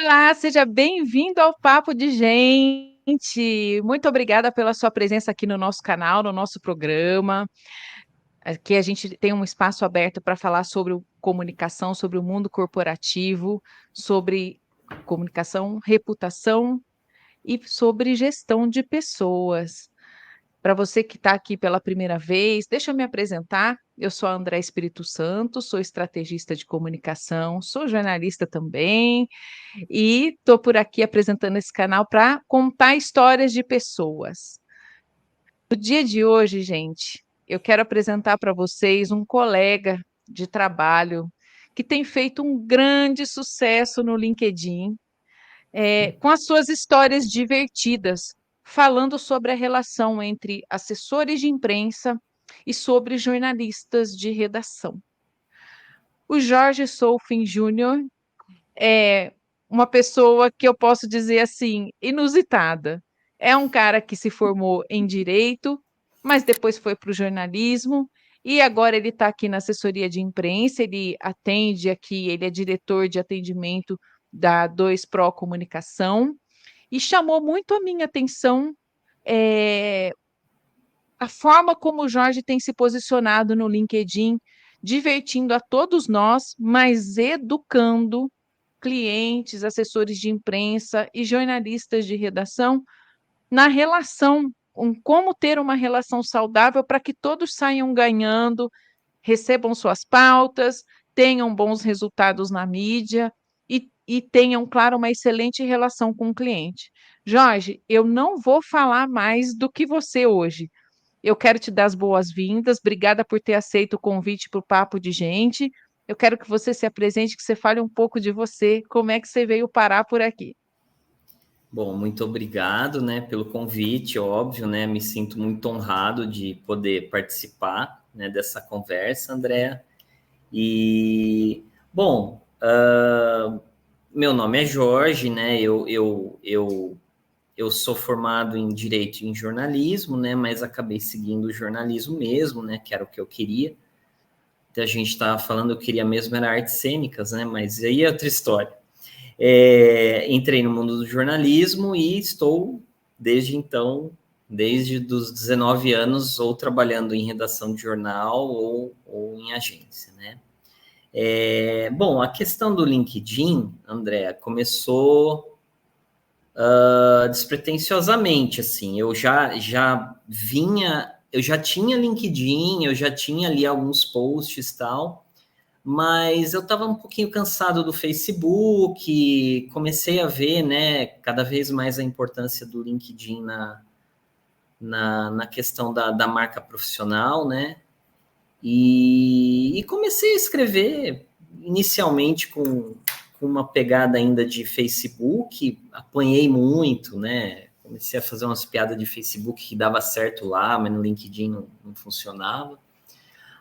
Olá, seja bem-vindo ao Papo de Gente. Muito obrigada pela sua presença aqui no nosso canal, no nosso programa. Aqui a gente tem um espaço aberto para falar sobre comunicação, sobre o mundo corporativo, sobre comunicação, reputação e sobre gestão de pessoas. Para você que está aqui pela primeira vez, deixa eu me apresentar. Eu sou a André Espírito Santo, sou estrategista de comunicação, sou jornalista também e estou por aqui apresentando esse canal para contar histórias de pessoas. No dia de hoje, gente, eu quero apresentar para vocês um colega de trabalho que tem feito um grande sucesso no LinkedIn, com as suas histórias divertidas, falando sobre a relação entre assessores de imprensa e sobre jornalistas de redação. O Jorge Solfin Júnior é uma pessoa que eu posso dizer assim, inusitada. É um cara que se formou em direito, mas depois foi para o jornalismo e agora ele está aqui na assessoria de imprensa. Ele atende aqui, ele é diretor de atendimento da 2Pro Comunicação e chamou muito a minha atenção eh, a forma como o Jorge tem se posicionado no LinkedIn, divertindo a todos nós, mas educando clientes, assessores de imprensa e jornalistas de redação na relação, como ter uma relação saudável para que todos saiam ganhando, recebam suas pautas, tenham bons resultados na mídia e tenham, claro, uma excelente relação com o cliente. Jorge, eu não vou falar mais do que você hoje. Eu quero te dar as boas-vindas. Obrigada por ter aceito o convite para o Papo de Gente. Eu quero que você se apresente, que você fale um pouco de você, como é que você veio parar por aqui. Bom, muito obrigado, né, pelo convite, óbvio, né, me sinto muito honrado de poder participar, né, dessa conversa, Andréa. Bom, meu nome é Jorge, né, eu sou formado em Direito e em Jornalismo, né, mas acabei seguindo o jornalismo mesmo, né, que era o que eu queria. Até a gente estava falando, eu queria mesmo era artes cênicas, né, mas aí é outra história. Entrei no mundo do jornalismo e estou, desde então, desde os 19 anos, ou trabalhando em redação de jornal ou em agência, né? Bom, a questão do LinkedIn, André, começou despretensiosamente, assim, eu já tinha LinkedIn, eu já tinha ali alguns posts e tal, mas eu estava um pouquinho cansado do Facebook, comecei a ver, né, cada vez mais a importância do LinkedIn na questão da marca profissional, né, e comecei a escrever inicialmente com uma pegada ainda de Facebook, apanhei muito, né, comecei a fazer umas piadas de Facebook que dava certo lá, mas no LinkedIn não funcionava.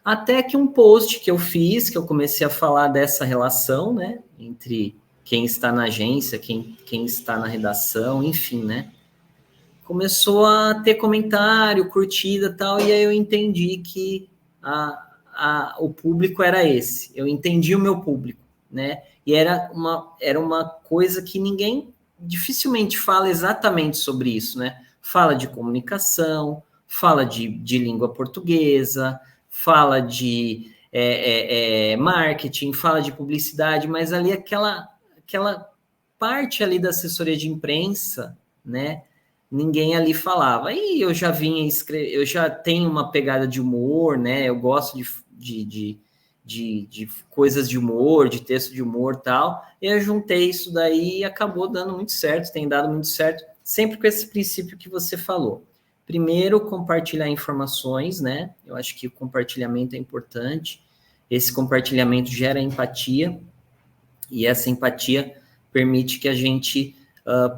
Até que um post que eu fiz, que eu comecei a falar dessa relação, né, entre quem está na agência, quem está na redação, enfim, né, começou a ter comentário, curtida e tal, e aí eu entendi que o público era esse, eu entendi o meu público, né, e era uma coisa que ninguém dificilmente fala exatamente sobre isso, né, fala de comunicação, fala de língua portuguesa, fala de marketing, fala de publicidade, mas ali aquela parte ali da assessoria de imprensa, né, ninguém ali falava. Aí eu já vinha escrever, eu já tenho uma pegada de humor, né? Eu gosto de coisas de humor, de texto de humor e tal. E eu juntei isso daí e acabou dando muito certo, tem dado muito certo, sempre com esse princípio que você falou. Primeiro, compartilhar informações, né? Eu acho que o compartilhamento é importante. Esse compartilhamento gera empatia, e essa empatia permite que a gente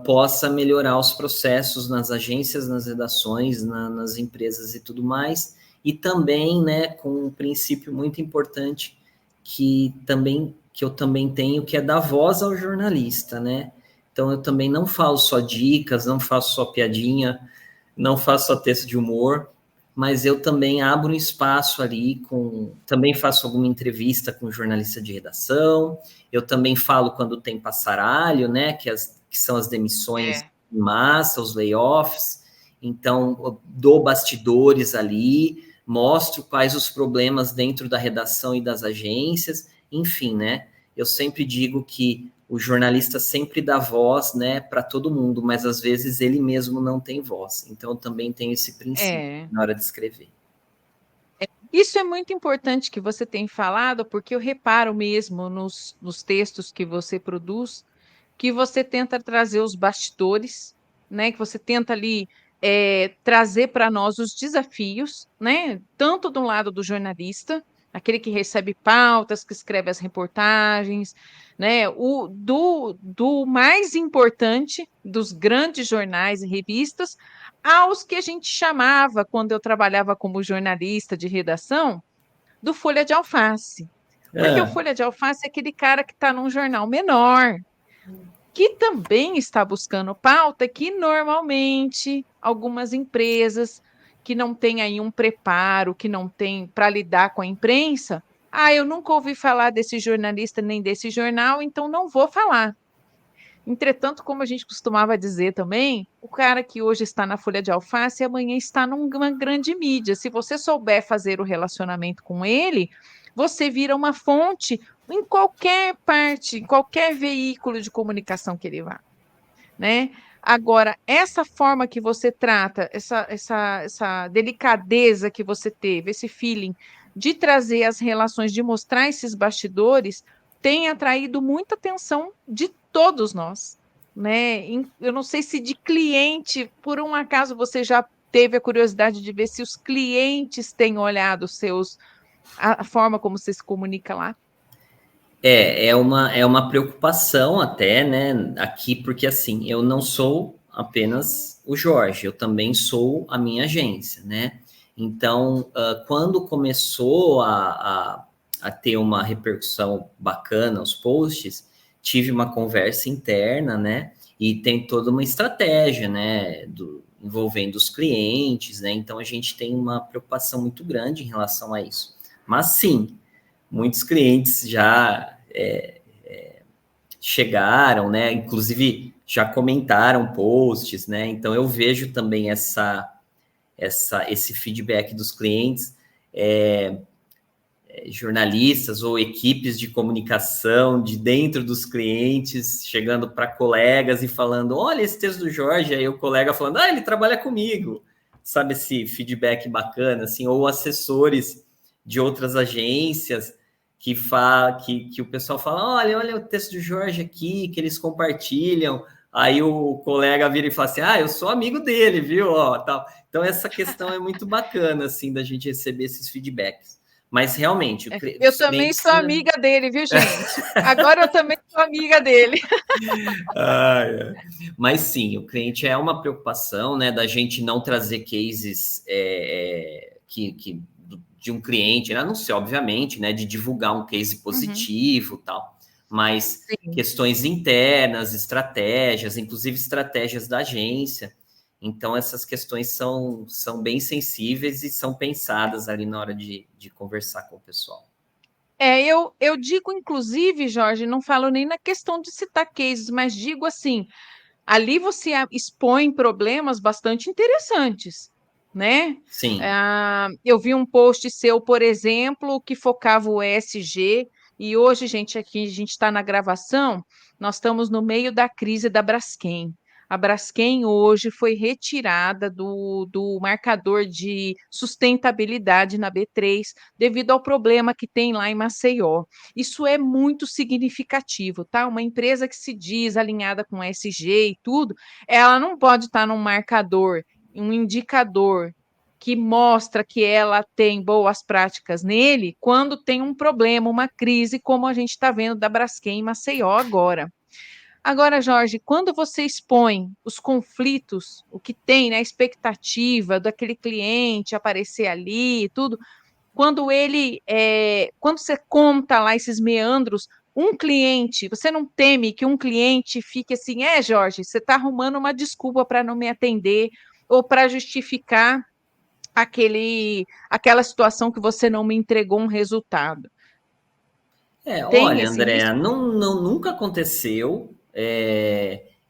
possa melhorar os processos nas agências, nas redações, nas empresas e tudo mais, e também, né, com um princípio muito importante que eu também tenho, que é dar voz ao jornalista, né? Então eu também não falo só dicas, não faço só piadinha, não faço só texto de humor, mas eu também abro um espaço ali também faço alguma entrevista com jornalista de redação, eu também falo quando tem passaralho, né, que são as demissões É. em massa, os layoffs, então eu dou bastidores ali, mostro quais os problemas dentro da redação e das agências, enfim, né, eu sempre digo que o jornalista sempre dá voz, né, para todo mundo, mas às vezes ele mesmo não tem voz. Então eu também tenho esse princípio É. na hora de escrever. Isso é muito importante que você tem falado, porque eu reparo mesmo nos textos que você produz, que você tenta trazer os bastidores, né? Que você tenta ali trazer para nós os desafios, né? Tanto do lado do jornalista, aquele que recebe pautas, que escreve as reportagens, né? Do mais importante dos grandes jornais e revistas, aos que a gente chamava, quando eu trabalhava como jornalista de redação, do Folha de Alface. Porque o Ah, Folha de Alface é aquele cara que está num jornal menor, que também está buscando pauta que normalmente algumas empresas que não têm aí um preparo, que não têm para lidar com a imprensa, eu nunca ouvi falar desse jornalista nem desse jornal, então não vou falar. Entretanto, como a gente costumava dizer também, o cara que hoje está na Folha de Alface amanhã está numa grande mídia. Se você souber fazer o relacionamento com ele, você vira uma fonte em qualquer parte, em qualquer veículo de comunicação que ele vá, né? Agora, essa forma que você trata, essa delicadeza que você teve, esse feeling de trazer as relações, de mostrar esses bastidores, tem atraído muita atenção de todos nós, né? Eu não sei se de cliente, por um acaso você já teve a curiosidade de ver se os clientes têm olhado a forma como você se comunica lá. é uma preocupação até, né, aqui, porque assim, eu não sou apenas o Jorge, eu também sou a minha agência, né? Então, quando começou a ter uma repercussão bacana os posts, tive uma conversa interna, né? E tem toda uma estratégia, né, envolvendo os clientes, né? Então a gente tem uma preocupação muito grande em relação a isso. Mas sim, muitos clientes já chegaram, né? Inclusive já comentaram posts, né? Então eu vejo também esse feedback dos clientes, jornalistas ou equipes de comunicação de dentro dos clientes chegando para colegas e falando: olha esse texto do Jorge, aí o colega falando: ele trabalha comigo, sabe, esse feedback bacana, assim, ou assessores de outras agências que o pessoal fala: olha o texto do Jorge aqui, que eles compartilham. Aí o colega vira e fala assim: eu sou amigo dele, viu? Ó, tal. Então, essa questão é muito bacana, assim, da gente receber esses feedbacks. Mas, realmente, Eu os também clientes... sou amiga dele, viu, gente? Agora eu também sou amiga dele. Mas, sim, o cliente é uma preocupação, né? Da gente não trazer cases de um cliente, né? Não sei, obviamente, né? De divulgar um case Uhum, positivo tal, mas sim. questões internas, estratégias, inclusive estratégias da agência. Então, essas questões são bem sensíveis e são pensadas ali na hora de conversar com o pessoal. Eu digo, inclusive, Jorge, não falo nem na questão de citar cases, mas digo assim, ali você expõe problemas bastante interessantes, né? Sim. Eu vi um post seu, por exemplo, que focava o ESG, e hoje, gente, aqui a gente está na gravação, nós estamos no meio da crise da Braskem. A Braskem hoje foi retirada do marcador de sustentabilidade na B3 devido ao problema que tem lá em Maceió. Isso é muito significativo, tá? Uma empresa que se diz alinhada com SG e tudo, ela não pode estar num marcador, um indicador que mostra que ela tem boas práticas nele, quando tem um problema, uma crise, como a gente está vendo da Braskem em Maceió agora. Agora, Jorge, quando você expõe os conflitos, o que tem, né, a expectativa daquele cliente aparecer ali e tudo, quando você conta lá esses meandros, um cliente, você não teme que um cliente fique assim, Jorge, você está arrumando uma desculpa para não me atender ou para justificar aquela situação que você não me entregou um resultado. Tem Olha, esse Andréa, risco? nunca aconteceu.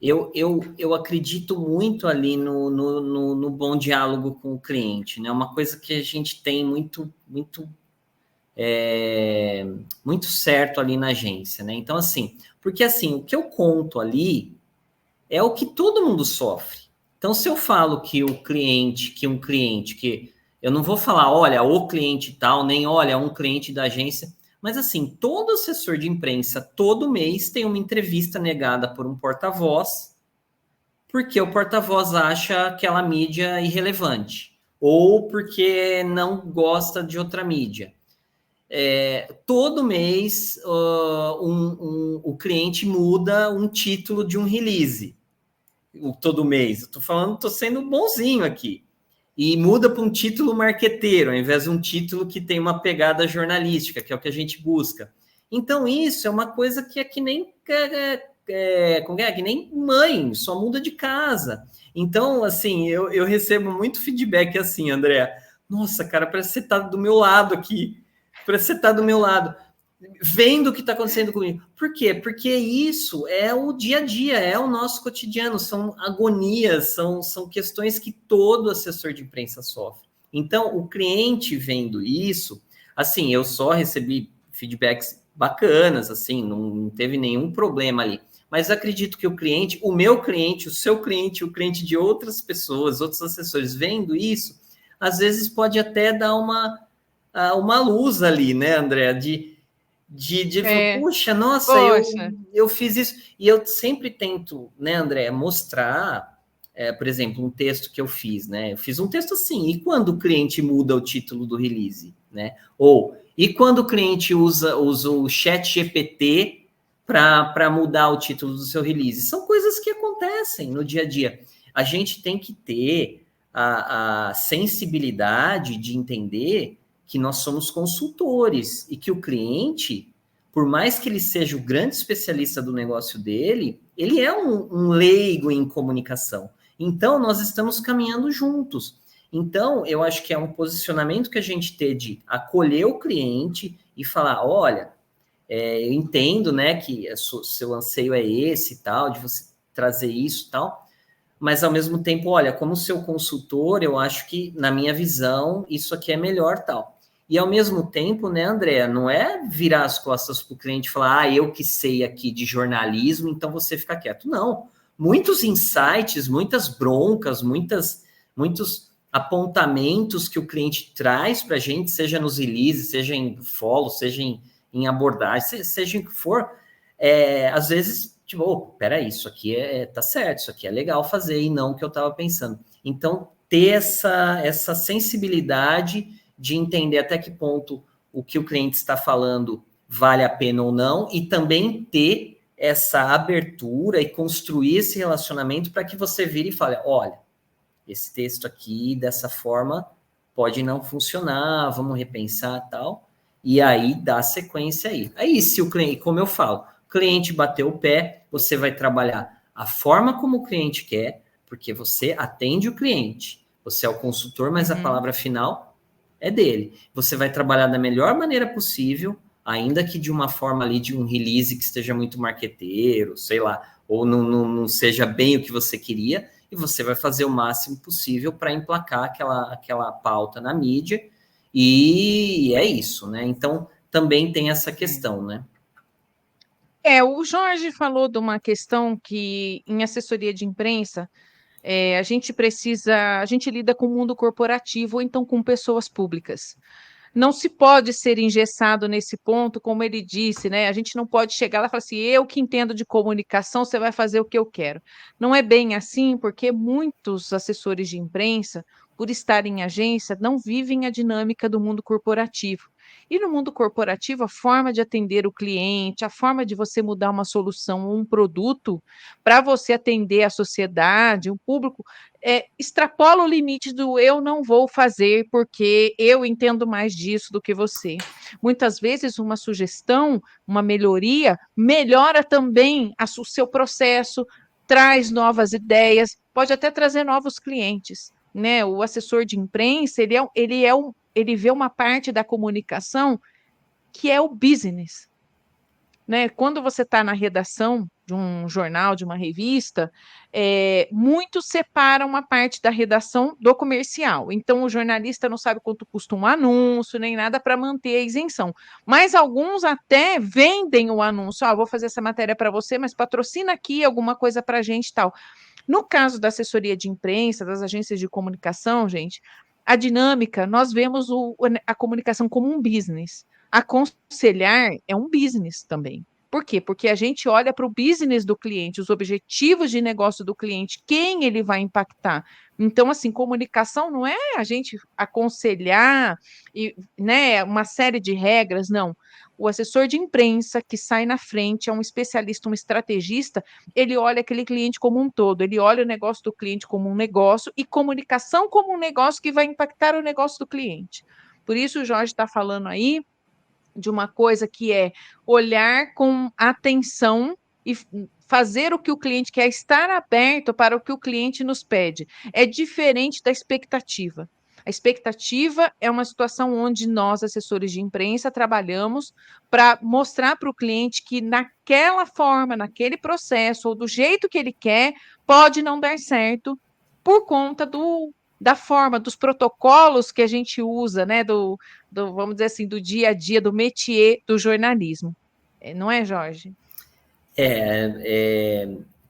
Eu acredito muito ali no bom diálogo com o cliente, né? Uma coisa que a gente tem muito certo ali na agência, né? Então, assim, porque assim, o que eu conto ali é o que todo mundo sofre. Então, se eu falo que eu não vou falar, olha, o cliente tal, nem olha, um cliente da agência, mas assim, todo assessor de imprensa, todo mês, tem uma entrevista negada por um porta-voz, porque o porta-voz acha aquela mídia irrelevante, ou porque não gosta de outra mídia. Todo mês o cliente muda um título de um release todo mês. Eu tô falando, tô sendo bonzinho aqui. E muda para um título marqueteiro, ao invés de um título que tem uma pegada jornalística, que é o que a gente busca. Então, isso é uma coisa que é que nem que nem mãe, só muda de casa. Então, assim, eu recebo muito feedback assim, André. Nossa, cara, parece que você tá do meu lado aqui. Parece que você tá do meu lado vendo o que está acontecendo comigo. Por quê? Porque isso é o dia a dia, é o nosso cotidiano, são agonias, são questões que todo assessor de imprensa sofre. Então, o cliente vendo isso, assim, eu só recebi feedbacks bacanas, assim, não teve nenhum problema ali. Mas acredito que o cliente, o meu cliente, o seu cliente, o cliente de outras pessoas, outros assessores, vendo isso, às vezes pode até dar uma luz ali, né, André? De falar, É, puxa, nossa, poxa. eu fiz isso. E eu sempre tento, né, André, mostrar, por exemplo, um texto que eu fiz, né? Eu fiz um texto assim, e quando o cliente muda o título do release, né? Ou, e quando o cliente usa o chat GPT para mudar o título do seu release? São coisas que acontecem no dia a dia. A gente tem que ter a sensibilidade de entender que nós somos consultores e que o cliente, por mais que ele seja o grande especialista do negócio dele, ele é um leigo em comunicação. Então, nós estamos caminhando juntos. Então, eu acho que é um posicionamento que a gente tem de acolher o cliente e falar, olha, eu entendo, né, que seu anseio é esse e tal, de você trazer isso e tal, mas ao mesmo tempo, olha, como seu consultor, eu acho que, na minha visão, isso aqui é melhor tal. E ao mesmo tempo, né, André, não é virar as costas para o cliente e falar, eu que sei aqui de jornalismo, então você fica quieto. Não. Muitos insights, muitas broncas, muitos apontamentos que o cliente traz para a gente, seja nos releases, seja em follow, seja em abordagem, seja em que for, às vezes tipo, peraí, isso aqui tá certo, isso aqui é legal fazer e não o que eu estava pensando. Então, ter essa sensibilidade de entender até que ponto o que o cliente está falando vale a pena ou não, e também ter essa abertura e construir esse relacionamento para que você vire e fale, olha, esse texto aqui, dessa forma, pode não funcionar, vamos repensar tal, e aí dá sequência aí. Aí, se o cliente, como eu falo, o cliente bateu o pé, você vai trabalhar a forma como o cliente quer, porque você atende o cliente. Você é o consultor, mas a palavra final é dele. Você vai trabalhar da melhor maneira possível, ainda que de uma forma ali de um release que esteja muito marqueteiro, sei lá, ou não seja bem o que você queria, e você vai fazer o máximo possível para emplacar aquela pauta na mídia, e é isso, né? Então, também tem essa questão, né? O Jorge falou de uma questão que em assessoria de imprensa, a gente lida com o mundo corporativo ou então com pessoas públicas. Não se pode ser engessado nesse ponto, como ele disse, né? A gente não pode chegar lá e falar assim, eu que entendo de comunicação, você vai fazer o que eu quero. Não é bem assim, porque muitos assessores de imprensa, por estarem em agência, não vivem a dinâmica do mundo corporativo. E no mundo corporativo, a forma de atender o cliente, a forma de você mudar uma solução ou um produto para você atender a sociedade, o público, extrapola o limite do eu não vou fazer porque eu entendo mais disso do que você. Muitas vezes, uma sugestão, uma melhoria, melhora também o seu processo, traz novas ideias, pode até trazer novos clientes. né? O assessor de imprensa, ele vê uma parte da comunicação que é o business, né? Quando você está na redação de um jornal, de uma revista, muitos separam uma parte da redação do comercial. Então, o jornalista não sabe quanto custa um anúncio, nem nada para manter a isenção. Mas alguns até vendem o anúncio. Vou fazer essa matéria para você, mas patrocina aqui alguma coisa para a gente e tal. No caso da assessoria de imprensa, das agências de comunicação, gente, a dinâmica, nós vemos a comunicação como um business. Aconselhar é um business também. Por quê? Porque a gente olha para o business do cliente, os objetivos de negócio do cliente, quem ele vai impactar. Então, assim, comunicação não é a gente aconselhar e, né, uma série de regras, não. O assessor de imprensa que sai na frente é um especialista, um estrategista, ele olha aquele cliente como um todo, ele olha o negócio do cliente como um negócio e comunicação como um negócio que vai impactar o negócio do cliente. Por isso, o Jorge está falando aí de uma coisa que é olhar com atenção e fazer o que o cliente quer, estar aberto para o que o cliente nos pede. É diferente da expectativa. A expectativa é uma situação onde nós, assessores de imprensa, trabalhamos para mostrar para o cliente que naquela forma, naquele processo, ou do jeito que ele quer, pode não dar certo por conta da forma, dos protocolos que a gente usa, né? Vamos dizer assim, do dia a dia, do métier do jornalismo. Não é, Jorge?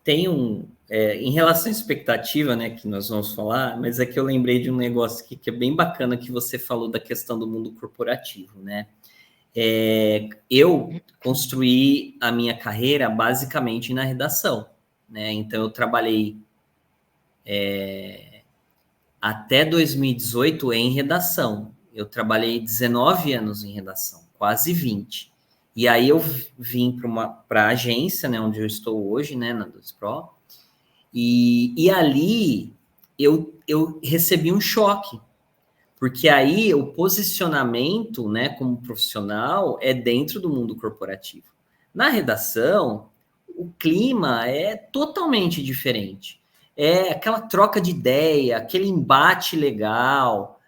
Tem em relação à expectativa, né, que nós vamos falar, mas é que eu lembrei de um negócio aqui que é bem bacana que você falou da questão do mundo corporativo, né? Eu construí a minha carreira basicamente na redação, né? Então eu trabalhei até 2018 em redação. Eu trabalhei 19 anos em redação, quase 20. E aí eu vim para a agência, né, onde eu estou hoje, né, na 2Pro, e ali eu recebi um choque, porque aí o posicionamento, né, como profissional é dentro do mundo corporativo. Na redação, o clima é totalmente diferente. É aquela troca de ideia, aquele embate legal,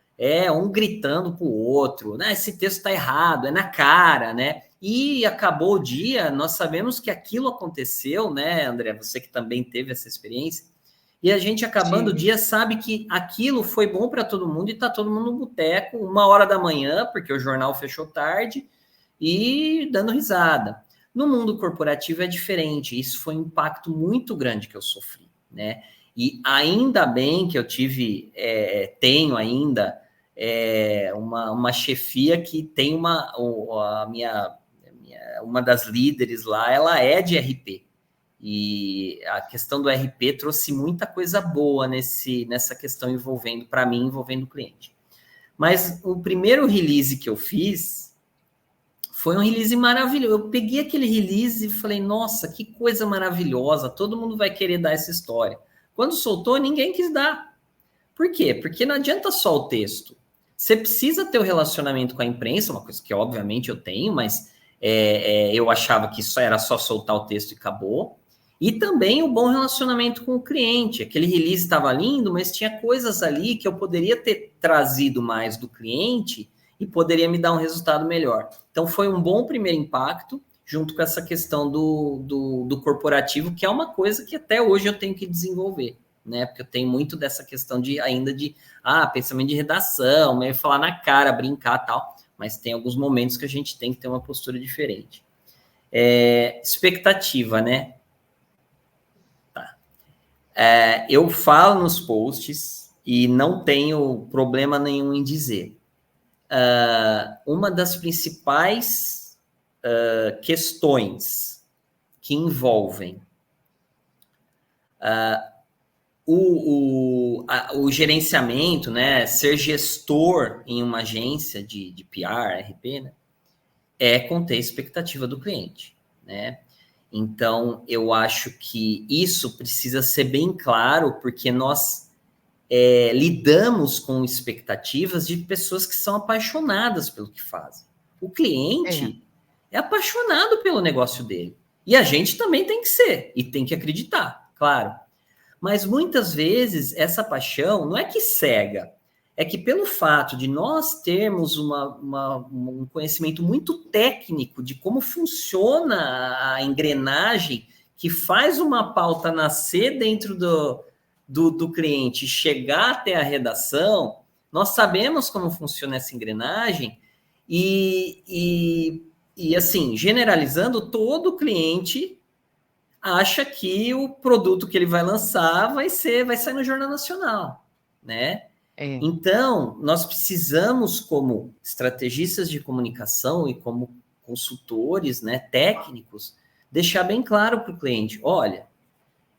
um gritando pro outro, né? Esse texto está errado, é na cara, né? E acabou o dia, nós sabemos que aquilo aconteceu, né, André? Você que também teve essa experiência. E a gente, acabando o dia, sabe que aquilo foi bom para todo mundo e está todo mundo no boteco, 1h da manhã, porque o jornal fechou tarde, e dando risada. No mundo corporativo é diferente. Isso foi um impacto muito grande que eu sofri, né? E ainda bem que eu tenho ainda uma chefia que tem uma das líderes lá, ela é de RP. E a questão do RP trouxe muita coisa boa nessa questão para mim, envolvendo o cliente. Mas o primeiro release que eu fiz foi um release maravilhoso. Eu peguei aquele release e falei, nossa, que coisa maravilhosa, todo mundo vai querer dar essa história. Quando soltou, ninguém quis dar. Por quê? Porque não adianta só o texto. Você precisa ter o relacionamento com a imprensa, uma coisa que obviamente eu tenho, mas eu achava que isso era só soltar o texto e acabou. E também o bom relacionamento com o cliente. Aquele release estava lindo, mas tinha coisas ali que eu poderia ter trazido mais do cliente e poderia me dar um resultado melhor. Então, foi um bom primeiro impacto, junto com essa questão do corporativo, que é uma coisa que até hoje eu tenho que desenvolver, né? Porque eu tenho muito dessa questão ainda de pensamento de redação, meio falar na cara, brincar e tal, mas tem alguns momentos que a gente tem que ter uma postura diferente. Expectativa, né? Eu falo nos posts e não tenho problema nenhum em dizer. Uma das principais questões que envolvem o gerenciamento, né, ser gestor em uma agência de PR, RP, né, é conter a expectativa do cliente, né? Então, eu acho que isso precisa ser bem claro, porque nós lidamos com expectativas de pessoas que são apaixonadas pelo que fazem. O cliente é apaixonado pelo negócio dele. E a gente também tem que ser, e tem que acreditar, claro. Mas muitas vezes essa paixão não é que cega, é que pelo fato de nós termos um conhecimento muito técnico de como funciona a engrenagem que faz uma pauta nascer dentro do cliente, chegar até a redação, nós sabemos como funciona essa engrenagem e assim, generalizando, todo cliente acha que o produto que ele vai lançar vai sair no Jornal Nacional, né? É. Então, nós precisamos, como estrategistas de comunicação e como consultores, né, técnicos, deixar bem claro para o cliente: olha,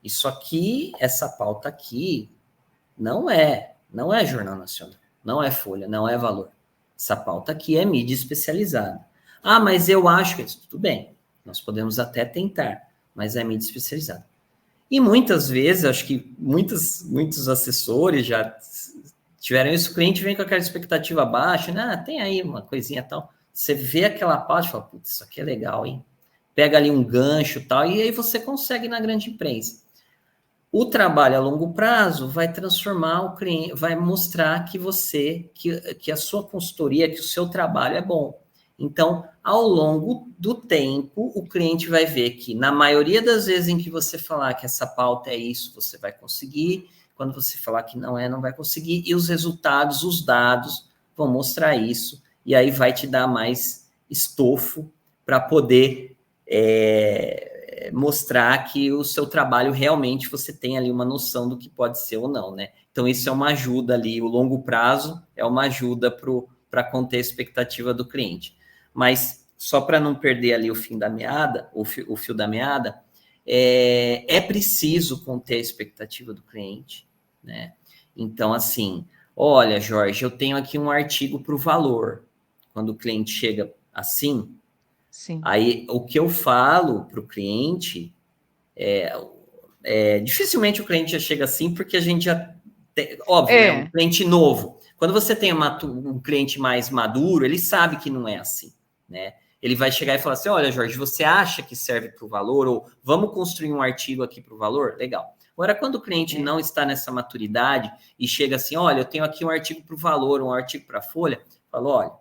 isso aqui, essa pauta aqui, não é Jornal Nacional, não é Folha, não é Valor. Essa pauta aqui é mídia especializada. Ah, mas eu acho que tudo bem, nós podemos até tentar, mas é mídia especializada. E muitas vezes, acho que muitos assessores já tiveram isso, o cliente vem com aquela expectativa baixa, né? Tem aí uma coisinha tal. Você vê aquela parte e fala, putz, isso aqui é legal, hein? Pega ali um gancho e tal, e aí você consegue na grande imprensa. O trabalho a longo prazo vai transformar o cliente, vai mostrar que a sua consultoria, que o seu trabalho é bom. Então, ao longo do tempo, o cliente vai ver que, na maioria das vezes em que você falar que essa pauta é isso, você vai conseguir. Quando você falar que não é, não vai conseguir. E os resultados, os dados, vão mostrar isso. E aí vai te dar mais estofo para poder mostrar que o seu trabalho realmente você tem ali uma noção do que pode ser ou não, né? Então, isso é uma ajuda ali, o longo prazo é uma ajuda para conter a expectativa do cliente. Mas, só para não perder ali o fim da meada, o fio da meada, é preciso conter a expectativa do cliente, né? Então, assim, olha, Jorge, eu tenho aqui um artigo para o Valor. Quando o cliente chega assim, Sim. aí o que eu falo para o cliente dificilmente o cliente já chega assim, porque a gente já óbvio, né? Um cliente novo. Quando você tem um cliente mais maduro, ele sabe que não é assim, né? Ele vai chegar e falar assim: olha, Jorge, você acha que serve para o Valor? Ou vamos construir um artigo aqui para o Valor? Legal. Agora, quando o cliente não está nessa maturidade e chega assim: olha, eu tenho aqui um artigo para o Valor, um artigo para a Folha, falo: olha,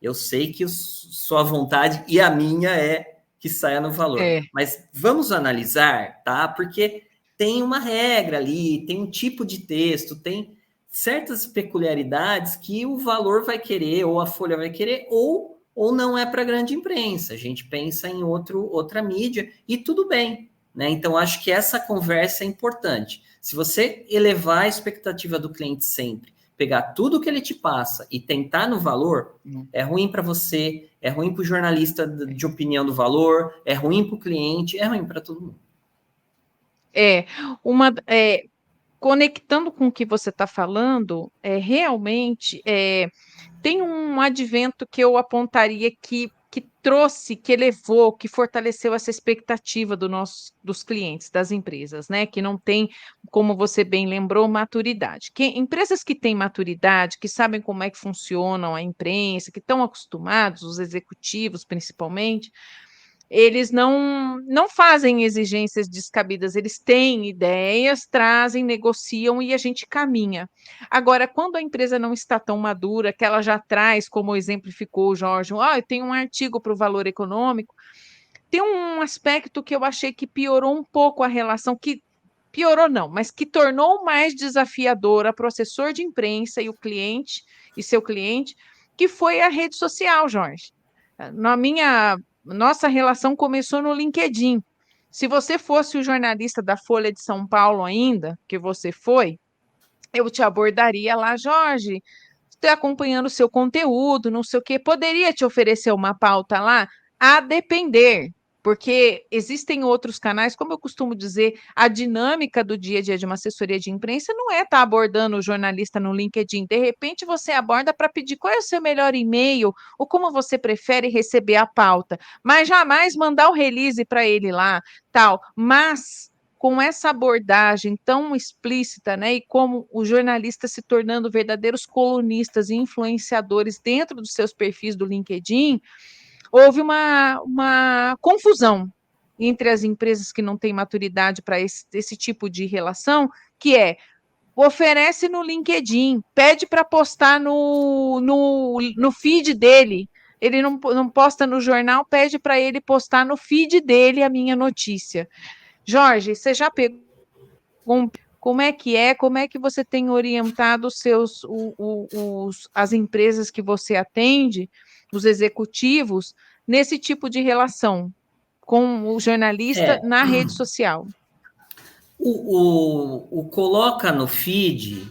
eu sei que sua vontade e a minha é que saia no Valor. Mas vamos analisar, tá? Porque tem uma regra ali, tem um tipo de texto, tem certas peculiaridades que o Valor vai querer, ou a Folha vai querer, ou não é para grande imprensa. A gente pensa em outra mídia e tudo bem, né? Então, acho que essa conversa é importante. Se você elevar a expectativa do cliente sempre, pegar tudo que ele te passa e tentar no Valor, é ruim para você, é ruim para o jornalista de opinião do Valor, é ruim para o cliente, é ruim para todo mundo. Conectando com o que você está falando, realmente tem um advento que eu apontaria que trouxe, que elevou, que fortaleceu essa expectativa dos clientes, das empresas, né? Que não tem, como você bem lembrou, maturidade. Empresas que têm maturidade, que sabem como é que funcionam a imprensa, que estão acostumados, os executivos principalmente, eles não fazem exigências descabidas, eles têm ideias, trazem, negociam e a gente caminha. Agora, quando a empresa não está tão madura, que ela já traz, como exemplificou o Jorge, eu tenho um artigo para o Valor Econômico, tem um aspecto que eu achei que piorou um pouco a relação, que piorou não, mas que tornou mais desafiadora para o assessor de imprensa e o cliente, e seu cliente, que foi a rede social, Jorge. Nossa relação começou no LinkedIn. Se você fosse o jornalista da Folha de São Paulo ainda, que você foi, eu te abordaria lá, Jorge, estou acompanhando o seu conteúdo, não sei o quê, poderia te oferecer uma pauta lá? A depender, porque existem outros canais, como eu costumo dizer, a dinâmica do dia a dia de uma assessoria de imprensa não é estar abordando o jornalista no LinkedIn. De repente, você aborda para pedir qual é o seu melhor e-mail ou como você prefere receber a pauta, mas jamais mandar o release para ele lá, tal. Mas com essa abordagem tão explícita, né, e como os jornalistas se tornando verdadeiros colunistas e influenciadores dentro dos seus perfis do LinkedIn, houve uma confusão. entre as empresas que não têm maturidade para esse tipo de relação, que é oferece no LinkedIn, pede para postar no feed dele. Ele não posta no jornal, pede para ele postar no feed dele a minha notícia. Jorge, você já pegou como é que é? Como é que você tem orientado as empresas que você atende, os executivos, nesse tipo de relação com o jornalista É, na rede social? o coloca no feed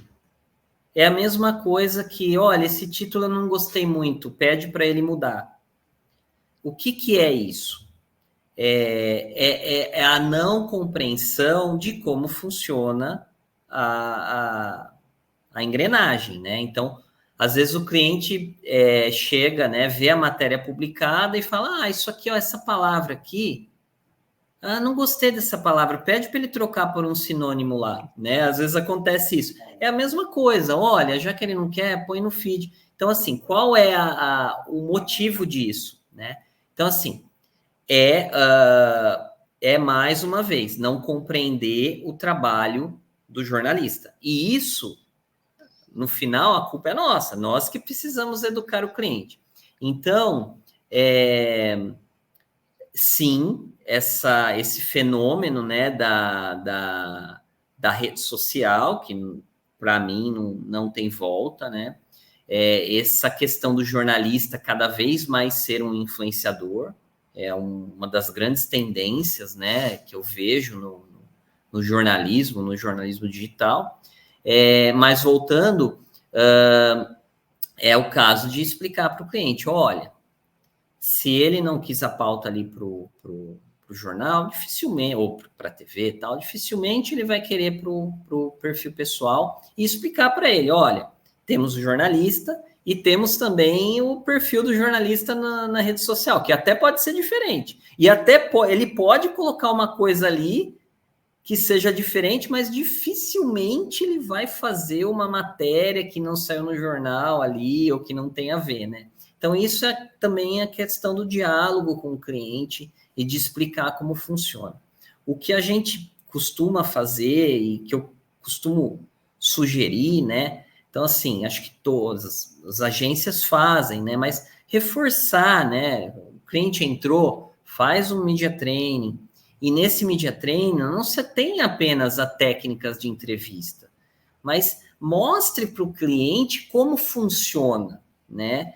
é a mesma coisa que, olha, esse título eu não gostei muito, pede para ele mudar. O que é isso? É a não compreensão de como funciona a, a engrenagem, né? Então, às vezes o cliente chega, né, vê a matéria publicada e fala, isso aqui, ó, essa palavra aqui, não gostei dessa palavra, pede para ele trocar por um sinônimo lá, né? Às vezes acontece isso. É a mesma coisa, olha, já que ele não quer, põe no feed. Então, assim, qual é o motivo disso, né? Então, assim, é mais uma vez, não compreender o trabalho do jornalista. E isso, no final, a culpa é nossa, nós que precisamos educar o cliente. Então, sim, esse fenômeno, né, da rede social, que para mim não tem volta, né? Essa questão do jornalista cada vez mais ser um influenciador, uma das grandes tendências, né, que eu vejo no jornalismo digital. Mas voltando, é o caso de explicar para o cliente, olha, se ele não quis a pauta ali para o jornal, dificilmente, ou para a TV e tal, dificilmente ele vai querer para o perfil pessoal e explicar para ele, olha, temos o jornalista e temos também o perfil do jornalista na rede social, que até pode ser diferente. E até ele pode colocar uma coisa ali que seja diferente, mas dificilmente ele vai fazer uma matéria que não saiu no jornal ali ou que não tem a ver, né? Então, isso também a questão do diálogo com o cliente e de explicar como funciona. O que a gente costuma fazer e que eu costumo sugerir, né? Então, assim, acho que todas as agências fazem, né? Mas reforçar, né? O cliente entrou, faz um media training, e nesse media training não se tem apenas as técnicas de entrevista, mas mostre para o cliente como funciona, né?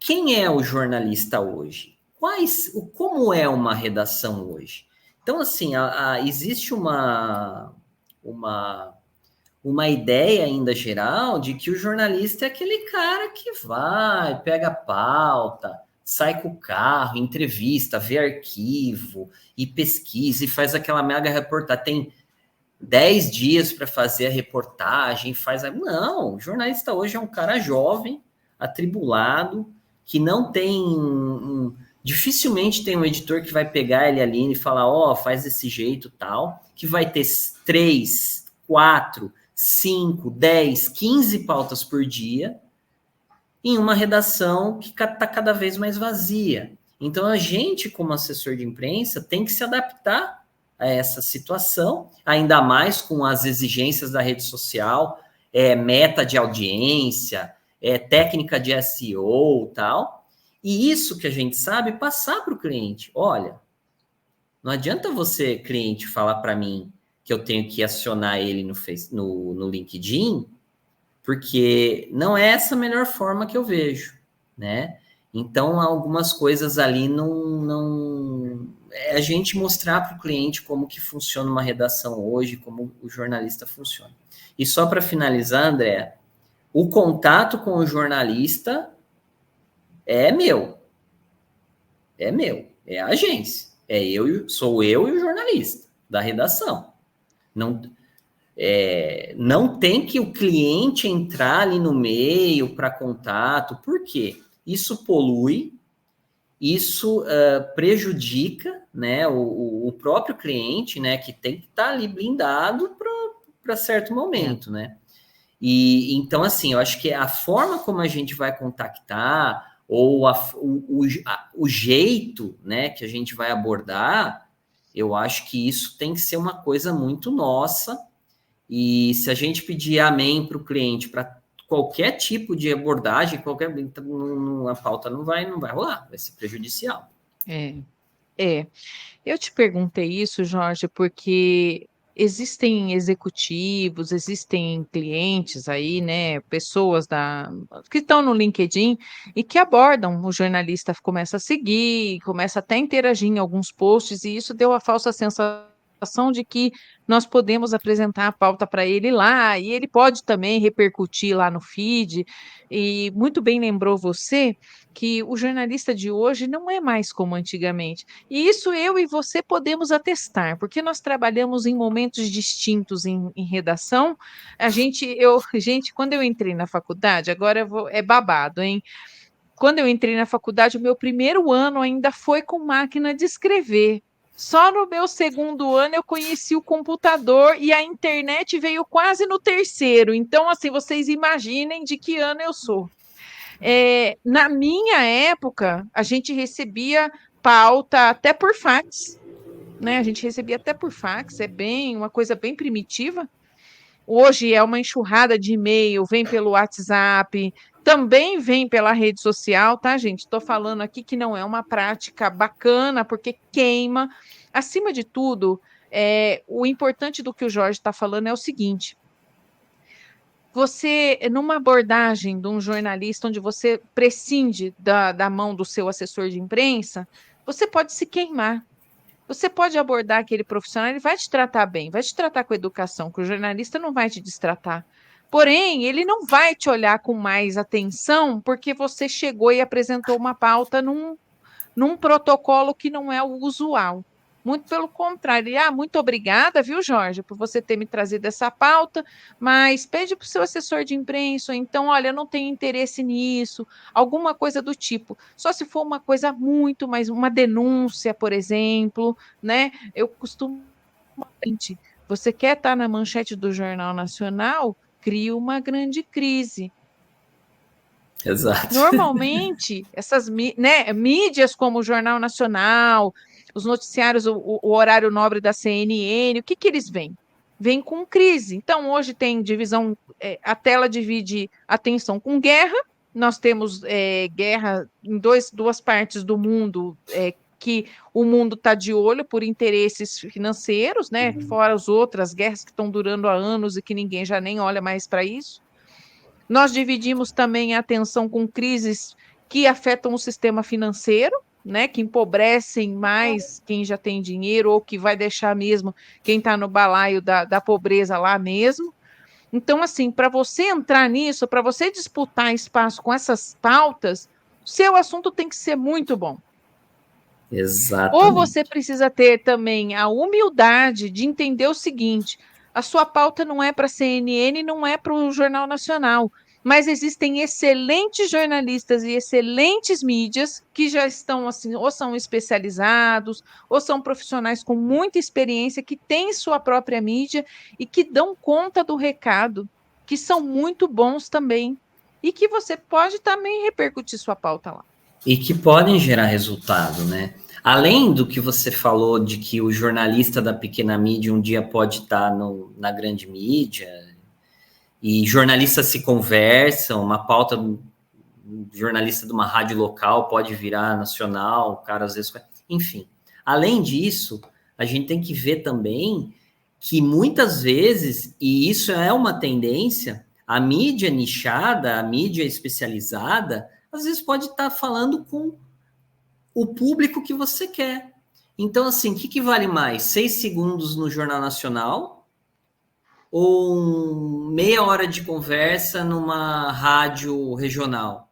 Quem é o jornalista hoje? Como é uma redação hoje? Então, assim, existe uma ideia ainda geral de que o jornalista é aquele cara que vai, pega a pauta, sai com o carro, entrevista, vê arquivo e pesquisa e faz aquela mega reportagem. Tem 10 dias para fazer a reportagem, Não, o jornalista hoje é um cara jovem, atribulado, que não tem dificilmente tem um editor que vai pegar ele ali e falar, faz desse jeito tal, que vai ter 3, 4, 5, 10, 15 pautas por dia em uma redação que está cada vez mais vazia. Então, a gente, como assessor de imprensa, tem que se adaptar a essa situação, ainda mais com as exigências da rede social, meta de audiência, técnica de SEO e tal. E isso que a gente sabe, passar para o cliente. Olha, não adianta você, cliente, falar para mim que eu tenho que acionar ele no LinkedIn, porque não é essa a melhor forma que eu vejo, né? Então, algumas coisas ali não é a gente mostrar para o cliente como que funciona uma redação hoje, como o jornalista funciona. E só para finalizar, André, o contato com o jornalista é meu, é a agência, sou eu e o jornalista da redação. Não tem que o cliente entrar ali no meio para contato, por quê? Isso polui, isso prejudica, né, o próprio cliente, né, que tem que estar ali blindado para certo momento, né? E então, assim, eu acho que a forma como a gente vai contactar ou o jeito, né, que a gente vai abordar Eu acho que isso tem que ser uma coisa muito nossa, e se a gente pedir amém para o cliente, para qualquer tipo de abordagem, a pauta não vai rolar, vai ser prejudicial. É, é. Eu te perguntei isso, Jorge, porque existem executivos, existem clientes aí, né, pessoas que estão no LinkedIn e que abordam, o jornalista começa a seguir, começa até a interagir em alguns posts, e isso deu a falsa sensação de que nós podemos apresentar a pauta para ele lá, e ele pode também repercutir lá no feed, e muito bem lembrou você que o jornalista de hoje não é mais como antigamente. E isso eu e você podemos atestar, porque nós trabalhamos em momentos distintos em redação. Gente, quando eu entrei na faculdade, agora é babado, hein? Quando eu entrei na faculdade, o meu primeiro ano ainda foi com máquina de escrever. Só no meu segundo ano eu conheci o computador e a internet veio quase no terceiro. Então, assim, vocês imaginem de que ano eu sou. Na minha época, a gente recebia pauta até por fax, né? A gente recebia até por fax, é bem uma coisa bem primitiva. Hoje é uma enxurrada de e-mail, vem pelo WhatsApp, também vem pela rede social, tá, gente? Estou falando aqui que não é uma prática bacana, porque queima. Acima de tudo, o importante do que o Jorge está falando é o seguinte: você, numa abordagem de um jornalista onde você prescinde da mão do seu assessor de imprensa, você pode se queimar. Você pode abordar aquele profissional, ele vai te tratar bem, vai te tratar com educação, que o jornalista não vai te destratar. Porém, ele não vai te olhar com mais atenção porque você chegou e apresentou uma pauta num protocolo que não é o usual. Muito pelo contrário. Muito obrigada, viu, Jorge, por você ter me trazido essa pauta, mas pede para o seu assessor de imprensa, ou então, olha, eu não tenho interesse nisso, alguma coisa do tipo. Só se for uma coisa muito mais, uma denúncia, por exemplo, né? Eu costumo. Você quer estar na manchete do Jornal Nacional? Cria uma grande crise. Exato. Normalmente, essas mídias como o Jornal Nacional, os noticiários, o horário nobre da CNN, o que eles veem? Vêm com crise. Então, hoje tem divisão, a tela divide atenção com guerra, nós temos guerra em duas partes do mundo, que o mundo está de olho por interesses financeiros, né? Fora as outras guerras que estão durando há anos e que ninguém já nem olha mais para isso. Nós dividimos também a atenção com crises que afetam o sistema financeiro, né, que empobrecem mais quem já tem dinheiro ou que vai deixar mesmo quem está no balaio da pobreza lá mesmo. Então, assim, para você entrar nisso, para você disputar espaço com essas pautas, seu assunto tem que ser muito bom. Ou Exatamente. você precisa ter também a humildade de entender o seguinte: a sua pauta não é para a CNN, não é para o Jornal Nacional, mas existem excelentes jornalistas e excelentes mídias que já estão assim, ou são especializados, ou são profissionais com muita experiência, que têm sua própria mídia e que dão conta do recado, que são muito bons também, e que você pode também repercutir sua pauta lá. E que podem gerar resultado, né? Além do que você falou de que o jornalista da pequena mídia um dia pode estar na grande mídia, e jornalistas se conversam, uma pauta, um jornalista de uma rádio local pode virar nacional, o cara às vezes... Enfim, além disso, a gente tem que ver também que muitas vezes, e isso é uma tendência, a mídia nichada, a mídia especializada, às vezes pode estar falando com o público que você quer. Então, assim, o que vale mais? 6 segundos no Jornal Nacional ou meia hora de conversa numa rádio regional?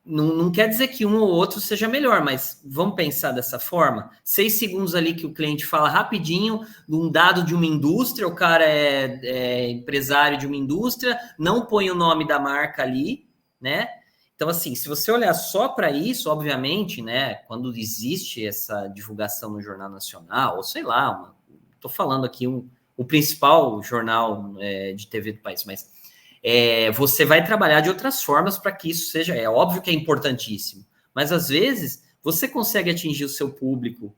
Não quer dizer que um ou outro seja melhor, mas vamos pensar dessa forma. 6 segundos ali que o cliente fala rapidinho de um dado de uma indústria, o cara é empresário de uma indústria, não põe o nome da marca ali, né? Então, assim, se você olhar só para isso, obviamente, né, quando existe essa divulgação no Jornal Nacional, ou sei lá, estou falando aqui o principal jornal de TV do país, mas você vai trabalhar de outras formas para que isso seja... É óbvio que é importantíssimo, mas às vezes você consegue atingir o seu público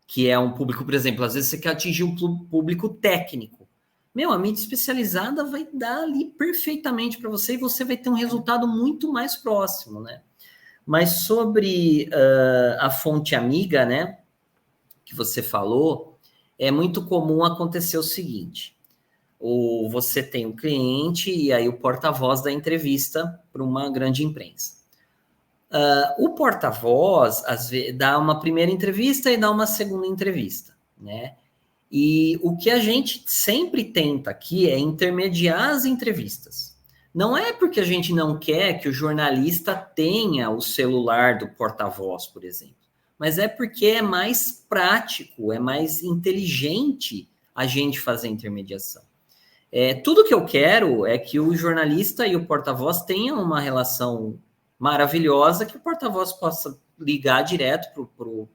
que é um público, por exemplo, às vezes você quer atingir um público técnico. Meu, a mídia especializada vai dar ali perfeitamente para você e você vai ter um resultado muito mais próximo, né? Mas sobre a fonte amiga, né, que você falou, é muito comum acontecer o seguinte: ou você tem um cliente e aí o porta-voz da entrevista para uma grande imprensa. O porta-voz, às vezes, dá uma primeira entrevista e dá uma segunda entrevista, né? E o que a gente sempre tenta aqui é intermediar as entrevistas. Não é porque a gente não quer que o jornalista tenha o celular do porta-voz, por exemplo, mas é porque é mais prático, é mais inteligente a gente fazer a intermediação. Tudo que eu quero é que o jornalista e o porta-voz tenham uma relação maravilhosa, que o porta-voz possa ligar direto para o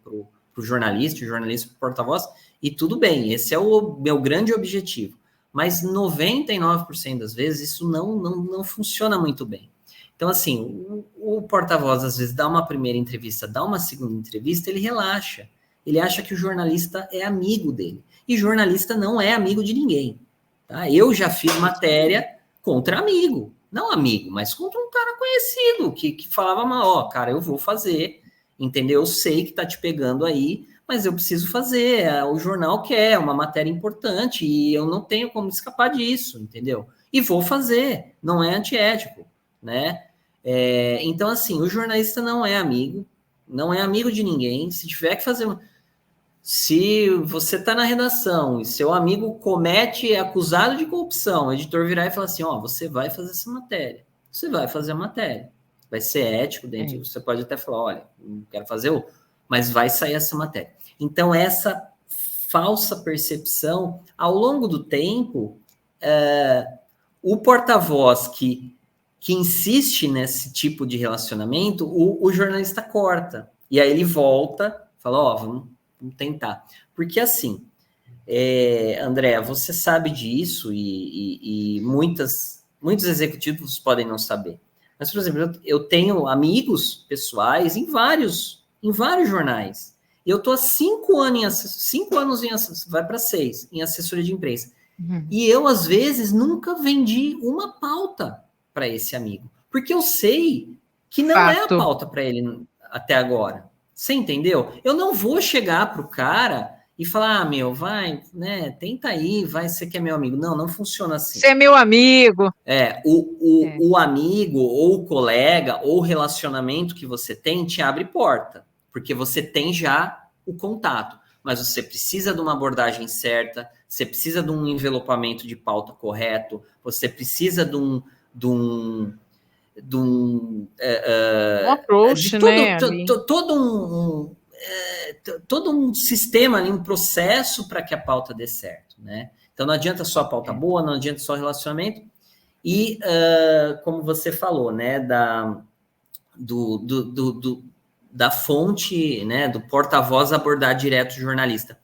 jornalista, o jornalista para o porta-voz, e tudo bem, esse é o meu grande objetivo. Mas 99% das vezes isso não funciona muito bem. Então, assim, o porta-voz às vezes dá uma primeira entrevista, dá uma segunda entrevista, ele relaxa. Ele acha que o jornalista é amigo dele. E jornalista não é amigo de ninguém. Tá? Eu já fiz matéria contra amigo. Não amigo, mas contra um cara conhecido, que falava, ó, cara, eu vou fazer, entendeu? Eu sei que tá te pegando aí, mas eu preciso fazer. O jornal quer uma matéria importante e eu não tenho como escapar disso, entendeu? E vou fazer, não é antiético, né? Então, assim, o jornalista não é amigo, não é amigo de ninguém. Se tiver que fazer. Se você está na redação e seu amigo comete, é acusado de corrupção, o editor virar e falar assim, ó, você vai fazer essa matéria. Você vai fazer a matéria. Vai ser ético dentro. Você pode até falar, olha, não quero fazer o... Mas vai sair essa matéria. Então, essa falsa percepção, ao longo do tempo, o porta-voz que insiste nesse tipo de relacionamento, o jornalista corta. E aí ele volta, fala, ó, vamos tentar. Porque assim, André, você sabe disso e muitos executivos podem não saber. Mas, por exemplo, eu tenho amigos pessoais em vários jornais. E eu estou há 5 anos vai para 6, em assessoria de imprensa. Uhum. E eu, às vezes, nunca vendi uma pauta para esse amigo. Porque eu sei que não é a pauta para ele até agora. Você entendeu? Eu não vou chegar pro cara e falar, meu, vai, né, tenta aí, vai, você que é meu amigo. Não funciona assim. Você é meu amigo. O amigo, ou o colega, ou o relacionamento que você tem te abre porta, porque você tem já o contato. Mas você precisa de uma abordagem certa, você precisa de um envelopamento de pauta correto, você precisa de um approach, todo um sistema, um processo para que a pauta dê certo, né? Então não adianta só a pauta boa, não adianta só relacionamento. E como você falou, né, da fonte, né, do porta-voz abordar direto o jornalista.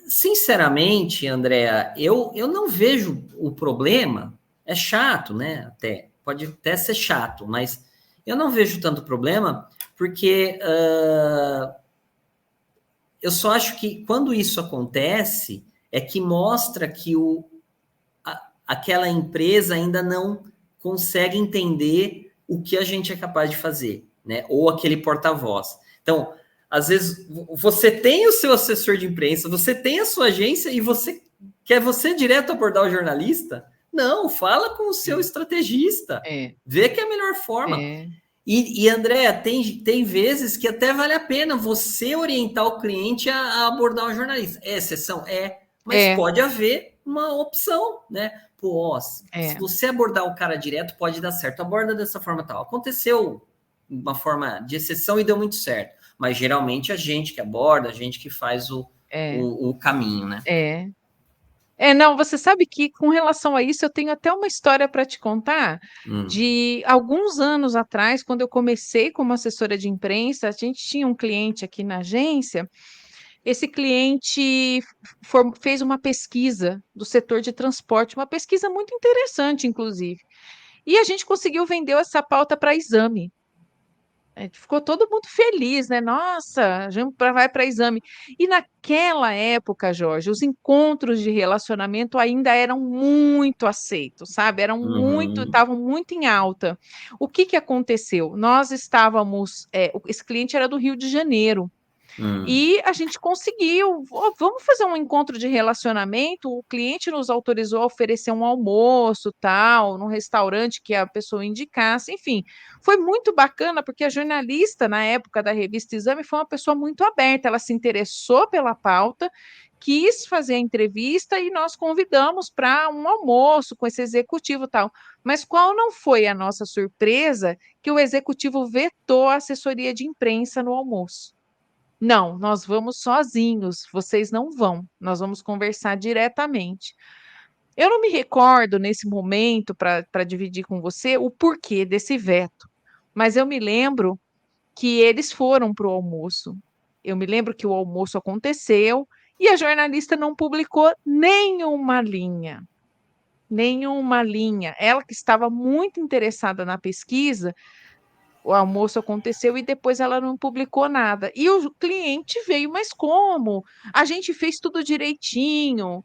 Sinceramente, Andréa, eu não vejo o problema. É chato, né? Pode até ser chato, mas eu não vejo tanto problema, porque eu só acho que quando isso acontece, é que mostra que aquela empresa ainda não consegue entender o que a gente é capaz de fazer, né? Ou aquele porta-voz. Então, às vezes, você tem o seu assessor de imprensa, você tem a sua agência e quer você direto abordar o jornalista? Não, fala com o seu estrategista. Vê que é a melhor forma. E André, tem vezes que até vale a pena você orientar o cliente a abordar o jornalista. É exceção? Mas pode haver uma opção, né? Pô, se você abordar o cara direto, pode dar certo. Aborda dessa forma tal. Aconteceu uma forma de exceção e deu muito certo. Mas geralmente a gente que aborda, a gente que faz o caminho, né? Não, você sabe que com relação a isso, eu tenho até uma história para te contar de alguns anos atrás, quando eu comecei como assessora de imprensa, a gente tinha um cliente aqui na agência. Esse cliente fez uma pesquisa do setor de transporte, uma pesquisa muito interessante, inclusive. E a gente conseguiu vender essa pauta para Exame. ficou todo mundo feliz, né? Nossa, a gente vai para exame. E naquela época, Jorge, os encontros de relacionamento ainda eram muito aceitos, sabe? Uhum. Estavam muito em alta. O que que aconteceu? Nós estávamos, esse cliente era do Rio de Janeiro. Hum. E a gente conseguiu. Vamos fazer um encontro de relacionamento. O cliente nos autorizou a oferecer um almoço, tal, num restaurante que a pessoa indicasse. Enfim, foi muito bacana, porque a jornalista, na época da revista Exame, foi uma pessoa muito aberta. Ela se interessou pela pauta, quis fazer a entrevista e nós convidamos para um almoço com esse executivo, tal. Mas qual não foi a nossa surpresa que o executivo vetou a assessoria de imprensa no almoço? Não, nós vamos sozinhos, vocês não vão, nós vamos conversar diretamente. Eu não me recordo nesse momento para dividir com você o porquê desse veto, mas eu me lembro que eles foram para o almoço. Eu me lembro que o almoço aconteceu e a jornalista não publicou nenhuma linha. Nenhuma linha. Ela que estava muito interessada na pesquisa, o almoço aconteceu e depois ela não publicou nada. E o cliente veio, mas como? A gente fez tudo direitinho.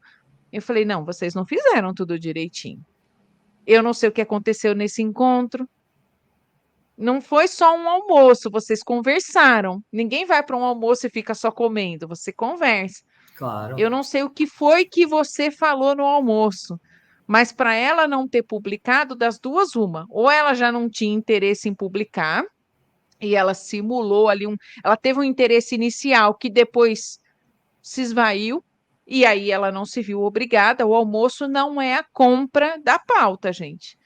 Eu falei: não, vocês não fizeram tudo direitinho. Eu não sei o que aconteceu nesse encontro. Não foi só um almoço, vocês conversaram. Ninguém vai para um almoço e fica só comendo, você conversa. Claro. Eu não sei o que foi que você falou no almoço, mas para ela não ter publicado, das duas, uma. Ou ela já não tinha interesse em publicar, e ela simulou ali ela teve um interesse inicial que depois se esvaiu, e aí ela não se viu obrigada. O almoço não é a compra da pauta, gente.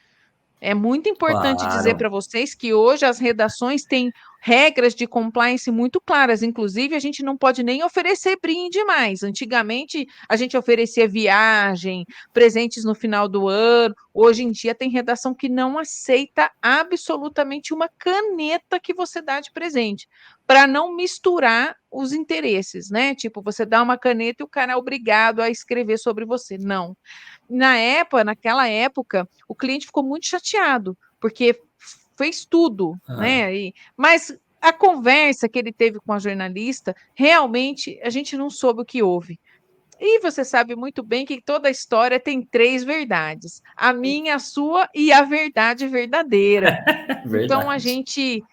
É muito importante dizer Claro. para vocês que hoje as redações têm regras de compliance muito claras. Inclusive, a gente não pode nem oferecer brinde mais. Antigamente, a gente oferecia viagem, presentes no final do ano. Hoje em dia, tem redação que não aceita absolutamente uma caneta que você dá de presente, para não misturar os interesses, né? Tipo, você dá uma caneta e o cara é obrigado a escrever sobre você. Não. Naquela época, o cliente ficou muito chateado, porque fez tudo, Ah, né? Mas a conversa que ele teve com a jornalista, realmente a gente não soube o que houve. E você sabe muito bem que toda história tem três verdades: a minha, a sua e a verdade verdadeira. Então a verdade. gente,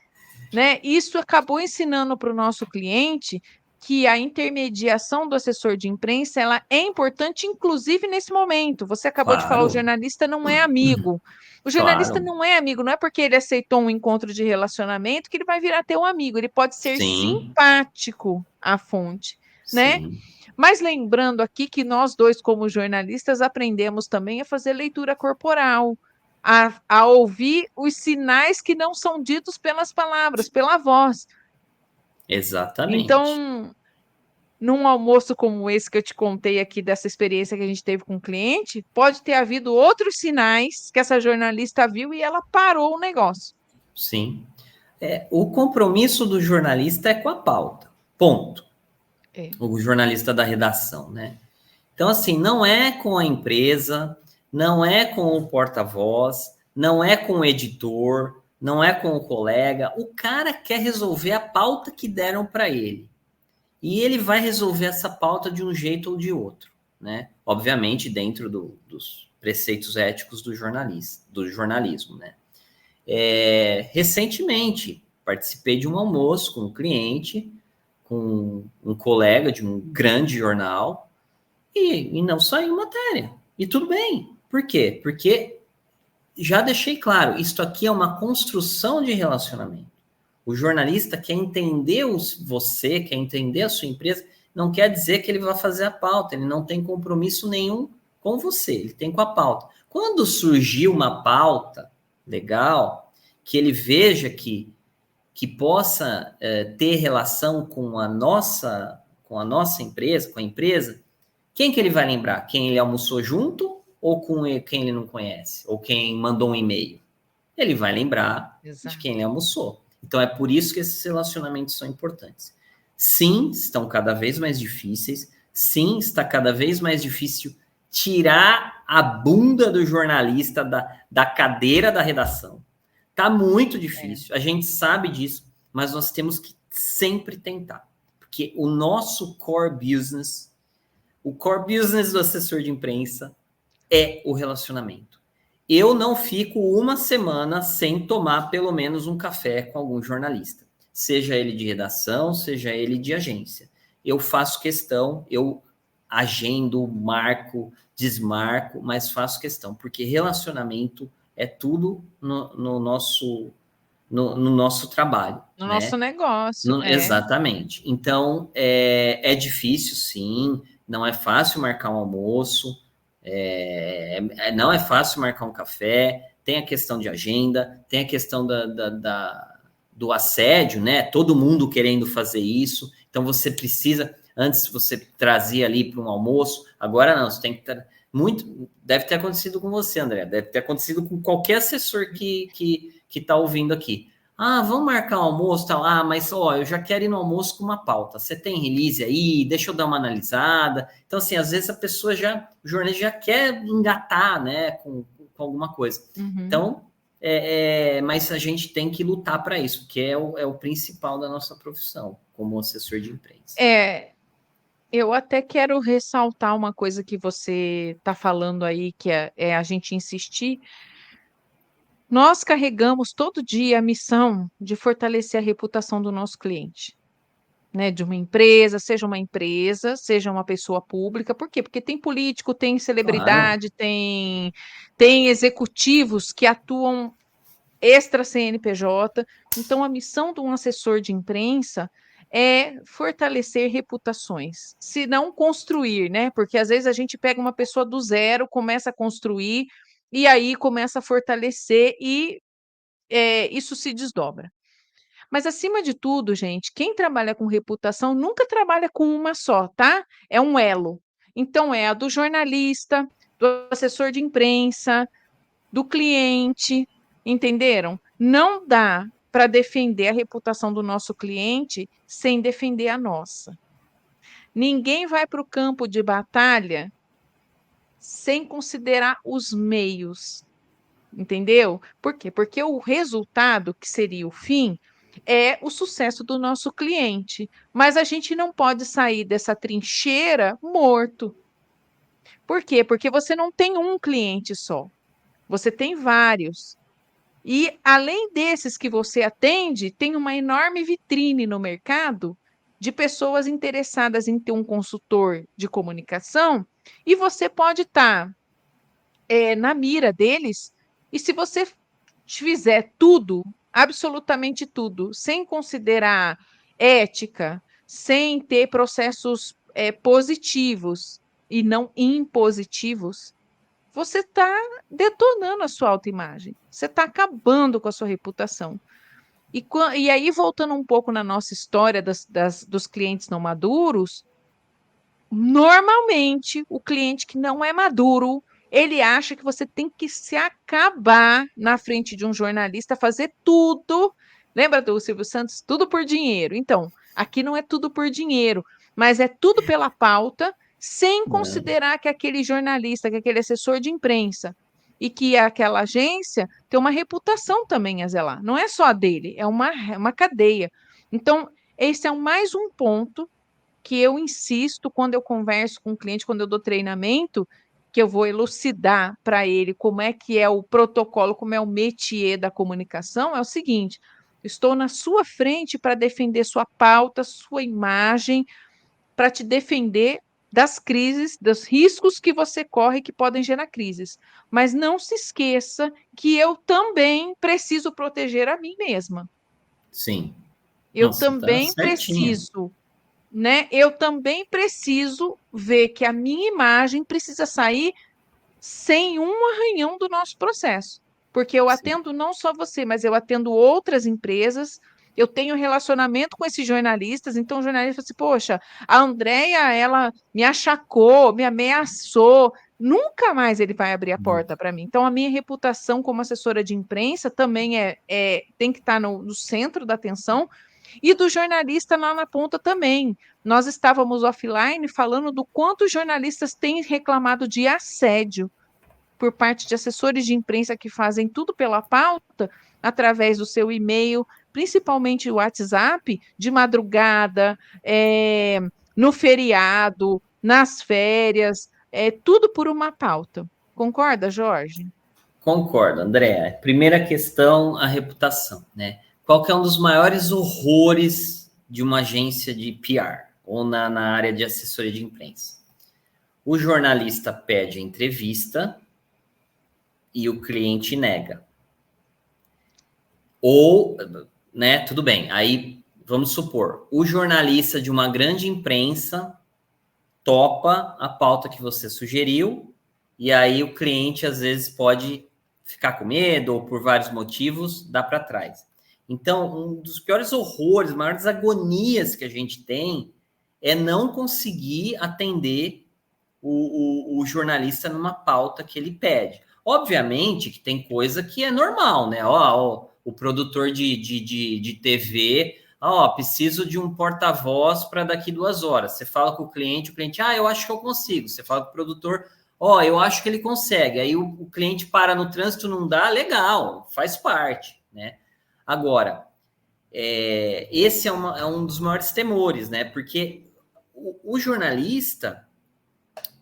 né? Isso acabou ensinando para o nosso cliente que a intermediação do assessor de imprensa ela é importante, inclusive nesse momento. Você acabou de falar, o Claro. jornalista não é amigo. O jornalista Claro. não é amigo, não é porque ele aceitou um encontro de relacionamento que ele vai virar teu amigo. Ele pode ser Sim. simpático à fonte, né? Sim. Mas lembrando aqui que nós dois, como jornalistas, aprendemos também a fazer leitura corporal, a ouvir os sinais que não são ditos pelas palavras, pela voz. Exatamente. Então, num almoço como esse que eu te contei aqui, dessa experiência que a gente teve com o cliente, pode ter havido outros sinais que essa jornalista viu e ela parou o negócio. Sim. O compromisso do jornalista é com a pauta. Ponto. É, O jornalista da redação, né? Então, assim, não é com a empresa, não é com o porta-voz, não é com o editor, não é com o colega. O cara quer resolver a pauta que deram para ele. E ele vai resolver essa pauta de um jeito ou de outro, né? Obviamente, dentro dos preceitos éticos do jornalismo, né? Recentemente, participei de um almoço com um cliente, com um colega de um grande jornal, e não saiu matéria. E tudo bem. Por quê? Porque já deixei claro, isto aqui é uma construção de relacionamento. O jornalista quer entender você, quer entender a sua empresa, não quer dizer que ele vai fazer a pauta, ele não tem compromisso nenhum com você, ele tem com a pauta. Quando surgir uma pauta legal, que ele veja que possa ter relação com a nossa empresa, com a empresa, quem que ele vai lembrar? Quem ele almoçou junto ou com quem ele não conhece? Ou quem mandou um e-mail? Ele vai lembrar de quem exato. ele almoçou. Então é por isso que esses relacionamentos são importantes. Sim, estão cada vez mais difíceis. Sim, está cada vez mais difícil tirar a bunda do jornalista da cadeira da redação. Tá muito É, difícil. A gente sabe disso. mas nós temos que sempre tentar, porque o nosso core business, o core business do assessor de imprensa é o relacionamento. Eu não fico uma semana sem tomar pelo menos um café com algum jornalista, seja ele de redação, seja ele de agência. Eu faço questão, eu agendo, marco, desmarco, mas faço questão, porque relacionamento é tudo no nosso trabalho, No nosso né? negócio, Exatamente. Então, é difícil, sim, não é fácil marcar um almoço, não é fácil marcar um café, tem a questão de agenda, tem a questão do assédio, né? Todo mundo querendo fazer isso, então você precisa, antes você trazia ali para um almoço, agora não, você tem que estar muito, deve ter acontecido com você, André, deve ter acontecido com qualquer assessor que está ouvindo aqui. Ah, vamos marcar um almoço, tá lá, mas ó, eu já quero ir no almoço com uma pauta. Você tem release aí? Deixa eu dar uma analisada. Então, assim, às vezes a pessoa já, o jornalista já quer engatar, né, com alguma coisa. Uhum. Então, mas a gente tem que lutar para isso, que é o principal da nossa profissão, como assessor de imprensa. Eu até quero ressaltar uma coisa que você está falando aí, que é a gente insistir. Nós carregamos todo dia a missão de fortalecer a reputação do nosso cliente, né? De uma empresa, seja uma pessoa pública. Por quê? Porque tem político, tem Claro, celebridade, tem executivos que atuam extra CNPJ. Então, a missão de um assessor de imprensa é fortalecer reputações, se não construir, né? Porque às vezes a gente pega uma pessoa do zero, começa a construir e aí começa a fortalecer e isso se desdobra. Mas acima de tudo, gente, quem trabalha com reputação nunca trabalha com uma só, tá? É um elo. Então é a do jornalista, do assessor de imprensa, do cliente, entenderam? Não dá para defender a reputação do nosso cliente sem defender a nossa. Ninguém vai para o campo de batalha sem considerar os meios, entendeu? Por quê? Porque o resultado, que seria o fim, é o sucesso do nosso cliente. Mas a gente não pode sair dessa trincheira morto. Por quê? Porque você não tem um cliente só, você tem vários. E além desses que você atende, tem uma enorme vitrine no mercado de pessoas interessadas em ter um consultor de comunicação, e você pode estar na mira deles. E se você fizer tudo, absolutamente tudo, sem considerar ética, sem ter processos positivos e não impositivos, você está detonando a sua autoimagem, você está acabando com a sua reputação. E aí, voltando um pouco na nossa história dos clientes não maduros, normalmente o cliente que não é maduro, ele acha que você tem que se acabar na frente de um jornalista, fazer tudo. Lembra do Silvio Santos? Tudo por dinheiro. Então, aqui não é tudo por dinheiro, mas é tudo pela pauta, sem né? considerar que aquele jornalista, que aquele assessor de imprensa e que aquela agência tem uma reputação também a zelar. Não é só a dele, é uma cadeia. Então, esse é mais um ponto que eu insisto quando eu converso com o cliente, quando eu dou treinamento, que eu vou elucidar para ele como é que é o protocolo, como é o métier da comunicação, é o seguinte: estou na sua frente para defender sua pauta, sua imagem, para te defender das crises, dos riscos que você corre que podem gerar crises. Mas não se esqueça que eu também preciso proteger a mim mesma. Sim. Eu Nossa, tá também certinha. preciso, né? Eu também preciso ver que a minha imagem precisa sair sem um arranhão do nosso processo, porque eu Sim. atendo não só você, mas eu atendo outras empresas. Eu tenho relacionamento com esses jornalistas, então o jornalista fala assim: poxa, a Andréia, ela me achacou, me ameaçou, nunca mais ele vai abrir a porta para mim. Então, a minha reputação como assessora de imprensa também tem que estar no centro da atenção, e do jornalista lá na ponta também. Nós estávamos offline falando do quanto os jornalistas têm reclamado de assédio por parte de assessores de imprensa que fazem tudo pela pauta, através do seu e-mail, principalmente o WhatsApp, de madrugada, no feriado, nas férias, tudo por uma pauta. Concorda, Jorge? Concordo, André. Primeira questão, a reputação, né? Qual que é um dos maiores horrores de uma agência de PR ou na área de assessoria de imprensa? O jornalista pede a entrevista e o cliente nega. Ou, né, tudo bem, aí vamos supor, o jornalista de uma grande imprensa topa a pauta que você sugeriu, e aí o cliente às vezes pode ficar com medo ou por vários motivos dá para trás. Então, um dos piores horrores, maiores agonias que a gente tem é não conseguir atender o jornalista numa pauta que ele pede. Obviamente que tem coisa que é normal, né? O produtor de TV, preciso de um porta-voz para daqui 2 horas. Você fala com o cliente, eu acho que eu consigo. Você fala com o produtor, eu acho que ele consegue. Aí o cliente para no trânsito, não dá, legal, faz parte, né? Agora, esse é um dos maiores temores, né? Porque o jornalista,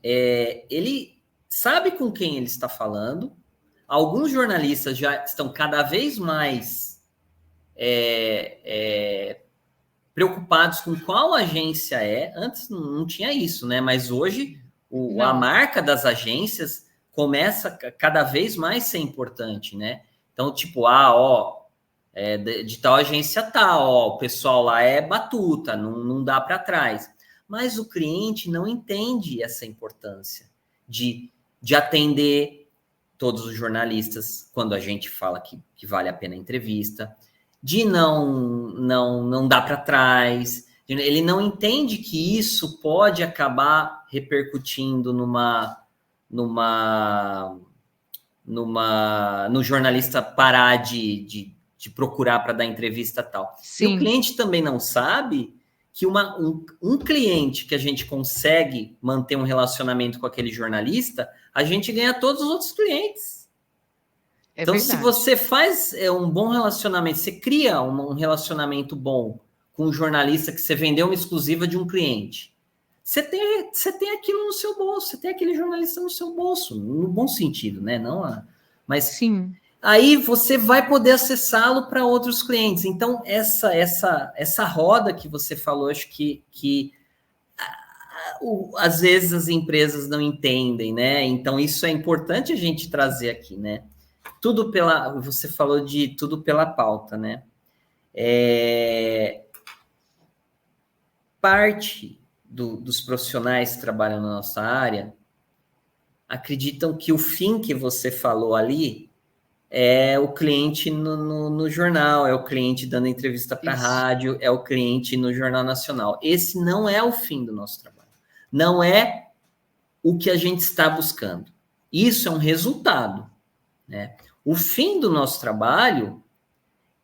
ele sabe com quem ele está falando. Alguns jornalistas já estão cada vez mais preocupados com qual agência é. Antes não tinha isso, né? Mas hoje a marca das agências começa cada vez mais a ser importante, né? Então, tipo, de tal agência tal, o pessoal lá é batuta, não dá para trás. Mas o cliente não entende essa importância de atender todos os jornalistas quando a gente fala que vale a pena a entrevista, de não dar para trás. Ele não entende que isso pode acabar repercutindo no jornalista parar de procurar para dar entrevista tal. Sim. E o cliente também não sabe que um cliente que a gente consegue manter um relacionamento com aquele jornalista, a gente ganha todos os outros clientes. Então, verdade. Se você faz um bom relacionamento, você cria um relacionamento bom com um jornalista que você vendeu uma exclusiva de um cliente, você tem aquilo no seu bolso, você tem aquele jornalista no seu bolso, no bom sentido, né? Mas sim. Aí você vai poder acessá-lo para outros clientes. Então, essa roda que você falou, acho que às vezes as empresas não entendem, né? Então, isso é importante a gente trazer aqui, né? Você falou de tudo pela pauta, né? Parte dos profissionais que trabalham na nossa área acreditam que o fim que você falou ali é o cliente no jornal, é o cliente dando entrevista para a rádio, é o cliente no Jornal Nacional. Esse não é o fim do nosso trabalho. Não é o que a gente está buscando. Isso é um resultado, né? O fim do nosso trabalho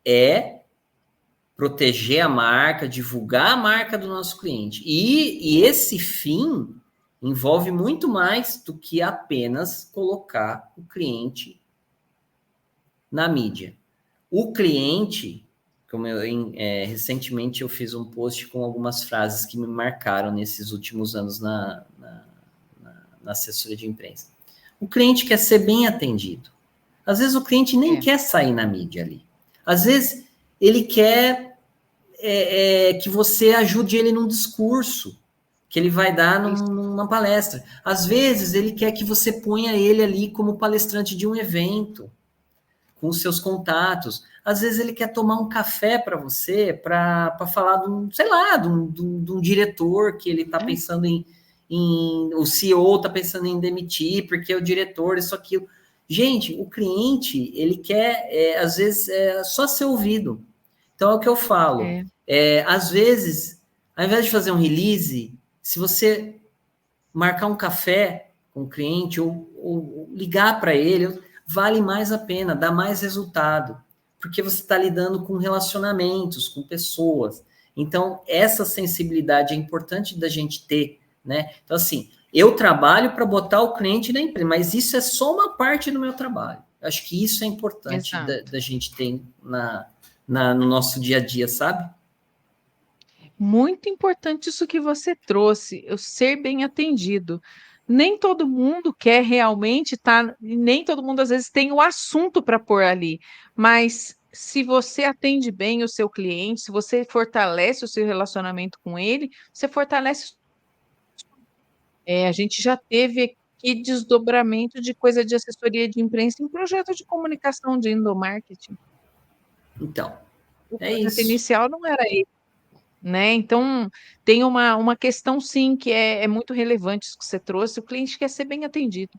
é proteger a marca, divulgar a marca do nosso cliente. E esse fim envolve muito mais do que apenas colocar o cliente na mídia. O cliente, recentemente eu fiz um post com algumas frases que me marcaram nesses últimos anos na assessoria de imprensa. O cliente quer ser bem atendido. Às vezes o cliente nem quer sair na mídia ali. Às vezes ele quer que você ajude ele num discurso que ele vai dar numa palestra. Às vezes ele quer que você ponha ele ali como palestrante de um evento, com os seus contatos. Às vezes ele quer tomar um café para você, para falar de um diretor que ele está pensando o CEO está pensando em demitir, porque o diretor, isso, aquilo. Gente, o cliente, ele quer, às vezes, só ser ouvido. Então, é o que eu falo. Às vezes, ao invés de fazer um release, se você marcar um café com o cliente ou ligar para ele, vale mais a pena, dá mais resultado, porque você está lidando com relacionamentos, com pessoas. Então, essa sensibilidade é importante da gente ter, né? Então, assim, eu trabalho para botar o cliente na empresa, mas isso é só uma parte do meu trabalho. Acho que isso é importante da gente ter no nosso dia a dia, sabe? Muito importante isso que você trouxe, eu ser bem atendido. Nem todo mundo quer realmente estar, nem todo mundo às vezes tem o assunto para pôr ali, mas se você atende bem o seu cliente, se você fortalece o seu relacionamento com ele, você fortalece. A gente já teve aqui desdobramento de coisa de assessoria de imprensa em projeto de comunicação de endomarketing. Então, O é projeto isso. inicial não era esse, né? Então, tem uma questão sim que é muito relevante isso que você trouxe, o cliente quer ser bem atendido.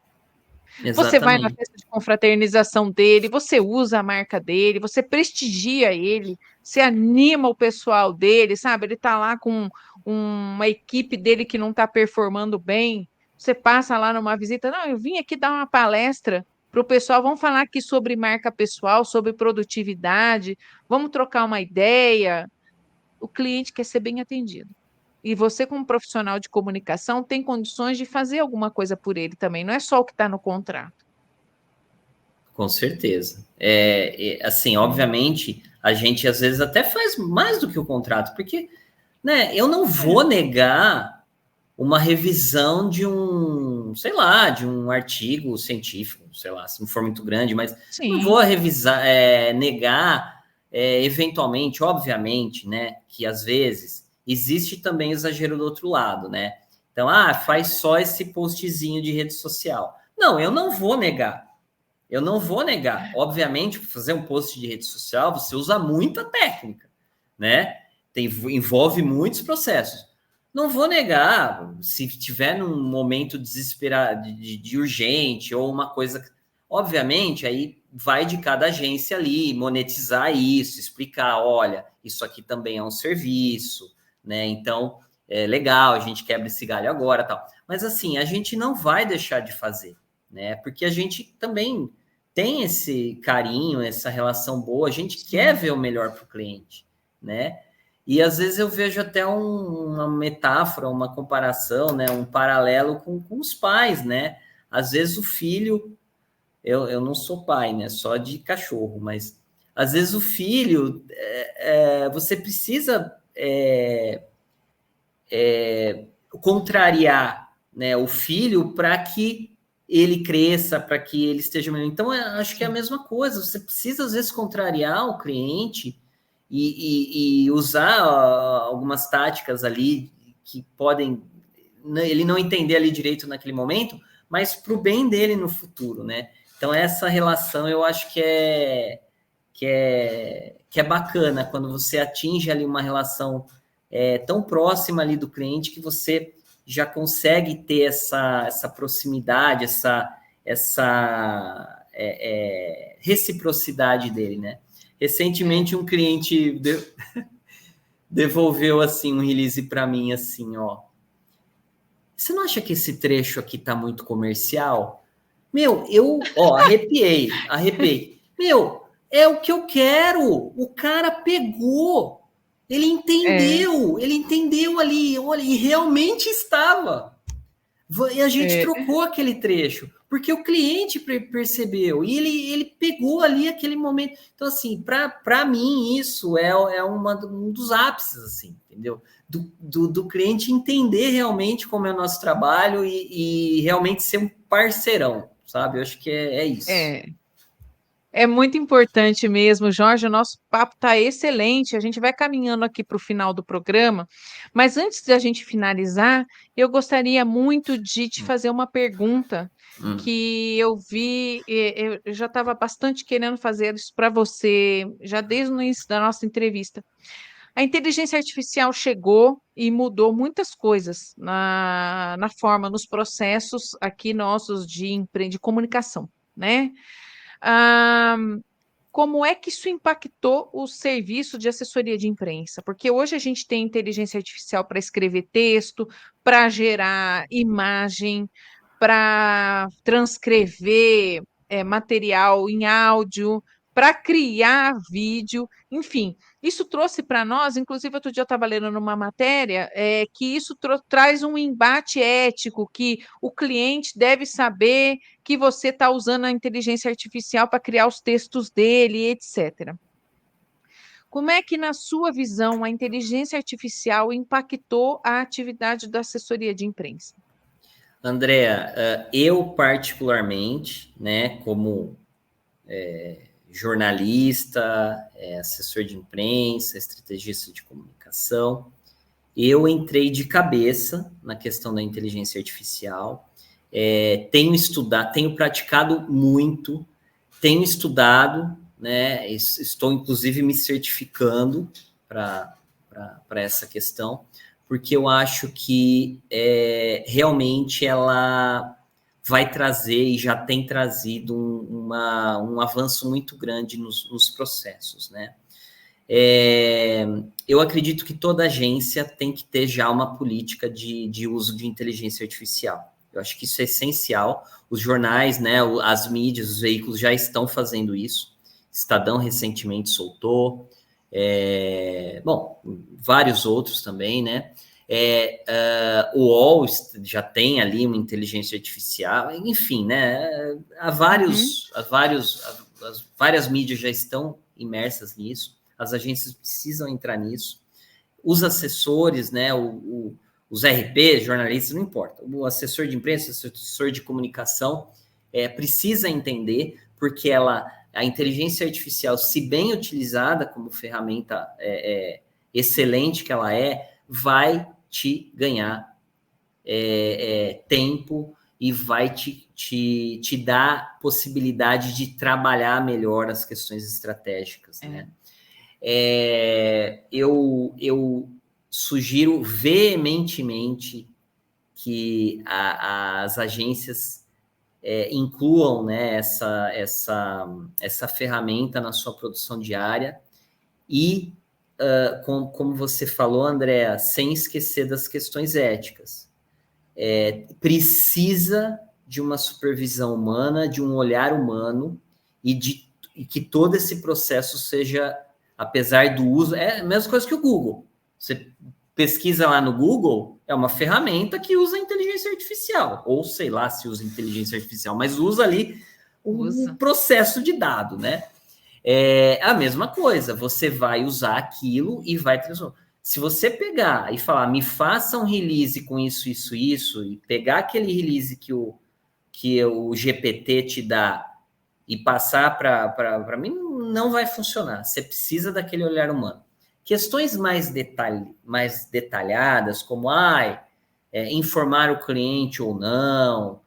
Você vai na Exatamente. festa de confraternização dele, você usa a marca dele, você prestigia ele, você anima o pessoal dele, sabe? Ele está lá com uma equipe dele que não está performando bem, você passa lá numa visita, não, eu vim aqui dar uma palestra para o pessoal, vamos falar aqui sobre marca pessoal, sobre produtividade, vamos trocar uma ideia. O cliente quer ser bem atendido. E você, como profissional de comunicação, tem condições de fazer alguma coisa por ele também, não é só o que está no contrato. Com certeza. Assim, Né? obviamente, a gente às vezes até faz mais do que o contrato, porque, né, eu não É, vou negar uma revisão de um, sei lá, de um artigo científico, sei lá, se não for muito grande, mas não sim, vou revisar, negar, eventualmente, obviamente, né, que às vezes existe também exagero do outro lado, né? Então, faz só esse postzinho de rede social. Não, eu não vou negar. Eu não vou negar. Obviamente, para fazer um post de rede social, você usa muita técnica, né? Envolve muitos processos. Não vou negar, se tiver num momento desesperado, de urgente ou uma coisa. Obviamente, aí vai de cada agência ali, monetizar isso, explicar: olha, isso aqui também é um serviço, né? Então, é legal, a gente quebra esse galho agora, tal. Mas assim, a gente não vai deixar de fazer, né? Porque a gente também tem esse carinho, essa relação boa, a gente quer sim. ver o melhor para o cliente, né? E às vezes eu vejo até uma metáfora, uma comparação, né? Um paralelo com os pais, né? Às vezes o filho, eu não sou pai, né? Só de cachorro, mas às vezes o filho, você precisa contrariar, né, o filho para que ele cresça, para que ele esteja melhor. Então, eu acho que é a Sim. mesma coisa. Você precisa, às vezes, contrariar o cliente e usar algumas táticas ali que podem ele não entender ali direito naquele momento, mas para o bem dele no futuro, né? Então, essa relação eu acho que é bacana quando você atinge ali uma relação tão próxima ali do cliente que você já consegue ter essa proximidade, essa reciprocidade dele, né? É. Recentemente um cliente devolveu assim um release para mim assim, ó. Você não acha que esse trecho aqui tá muito comercial? Meu, arrepiei. Meu, é o que eu quero. O cara pegou. É, Ele entendeu ali, olha, e realmente estava. E a gente é, trocou aquele trecho, porque o cliente percebeu, e ele pegou ali aquele momento. Então, assim, para mim, isso um dos ápices, assim, entendeu? Do cliente entender realmente como é o nosso trabalho e realmente ser um parceirão, sabe? Eu acho que é isso. é. É muito importante mesmo, Jorge. O nosso papo está excelente. A gente vai caminhando aqui para o final do programa, mas antes da gente finalizar, eu gostaria muito de te fazer uma pergunta Hum, que eu vi, eu já estava bastante querendo fazer isso para você, já desde o início da nossa entrevista. A inteligência artificial chegou e mudou muitas coisas na forma, nos processos aqui nossos de comunicação, né? Ah, como é que isso impactou o serviço de assessoria de imprensa? Porque hoje a gente tem inteligência artificial para escrever texto, para gerar imagem, para transcrever material em áudio, para criar vídeo, enfim, isso trouxe para nós, inclusive outro dia eu estava lendo numa matéria, que isso traz um embate ético, que o cliente deve saber que você está usando a inteligência artificial para criar os textos dele, etc. Como é que, na sua visão, a inteligência artificial impactou a atividade da assessoria de imprensa? Andréa, eu particularmente, né, como jornalista, assessor de imprensa, estrategista de comunicação, eu entrei de cabeça na questão da inteligência artificial. Tenho estudado, tenho praticado muito, tenho estudado, né? Estou inclusive me certificando para essa questão, porque eu acho que realmente ela vai trazer e já tem trazido um avanço muito grande nos processos, né? Eu acredito que toda agência tem que ter já uma política de uso de inteligência artificial. Eu acho que isso é essencial. Os jornais, né, as mídias, os veículos já estão fazendo isso. Estadão recentemente soltou. Bom, vários outros também, né? O UOL já tem ali uma inteligência artificial, enfim, né? As várias mídias já estão imersas nisso. As agências precisam entrar nisso. Os assessores, né? Os RP, jornalistas, não importa. O assessor de imprensa, o assessor de comunicação, precisa entender, porque a inteligência artificial, se bem utilizada como ferramenta excelente que ela vai te ganhar tempo e vai te dar possibilidade de trabalhar melhor as questões estratégicas, né? Eu sugiro veementemente que as agências incluam, né, essa ferramenta na sua produção diária e, como você falou, Andréa, sem esquecer das questões éticas. Precisa de uma supervisão humana, de um olhar humano e que todo esse processo seja, apesar do uso, é a mesma coisa que o Google. Você pesquisa lá no Google, é uma ferramenta que usa inteligência artificial, ou sei lá se usa inteligência artificial, mas usa ali um processo de dado, né? É a mesma coisa, você vai usar aquilo e vai transformar. Se você pegar e falar, me faça um release com isso, isso, isso, e pegar aquele release que o GPT te dá e passar para mim, não vai funcionar. Você precisa daquele olhar humano. Questões mais detalhadas, como informar o cliente ou não,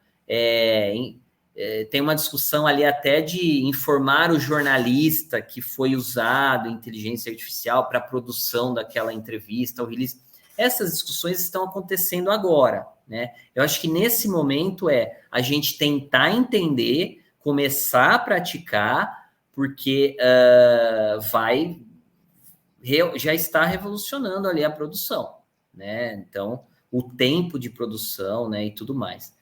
tem uma discussão ali até de informar o jornalista que foi usado inteligência artificial para a produção daquela entrevista, o release. Essas discussões estão acontecendo agora, né? Eu acho que nesse momento a gente tentar entender, começar a praticar, porque já está revolucionando ali a produção, né? Então, o tempo de produção, né, e tudo mais.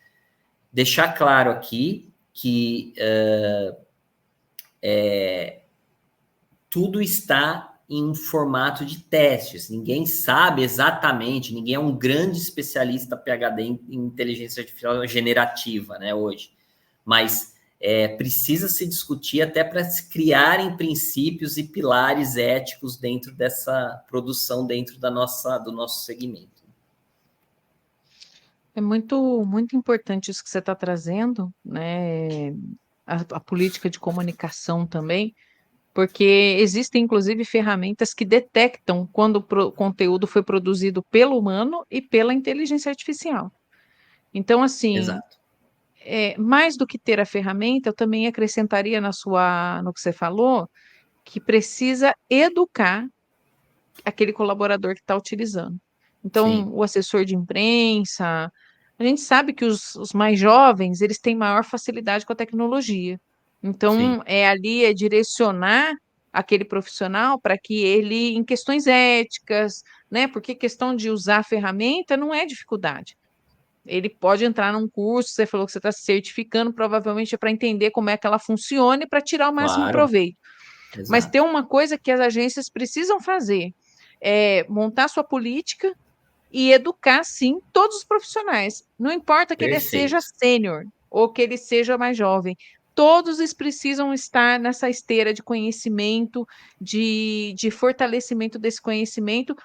Deixar claro aqui que tudo está em um formato de testes. Ninguém sabe exatamente, ninguém é um grande especialista PhD em inteligência artificial generativa, né, hoje. Mas precisa se discutir até para se criarem princípios e pilares éticos dentro dessa produção, dentro do nosso segmento. É muito, muito importante isso que você está trazendo, né? A política de comunicação também, porque existem, inclusive, ferramentas que detectam quando o conteúdo foi produzido pelo humano e pela inteligência artificial. Então, assim, Exato. mais do que ter a ferramenta, eu também acrescentaria no que você falou, que precisa educar aquele colaborador que está utilizando. Então, Sim. o assessor de imprensa, a gente sabe que os mais jovens, eles têm maior facilidade com a tecnologia. Então, Sim. é direcionar aquele profissional para que ele, em questões éticas, né? Porque questão de usar a ferramenta não é dificuldade. Ele pode entrar num curso, você falou que você está se certificando, provavelmente é para entender como é que ela funciona e para tirar o máximo Claro. proveito. Mas tem Exato. uma coisa que as agências precisam fazer, é montar sua política e educar, sim, todos os profissionais. Não importa que ele seja Perfeito. sênior ou que ele seja mais jovem. todos eles precisam estar nessa esteira de conhecimento, de fortalecimento desse conhecimento,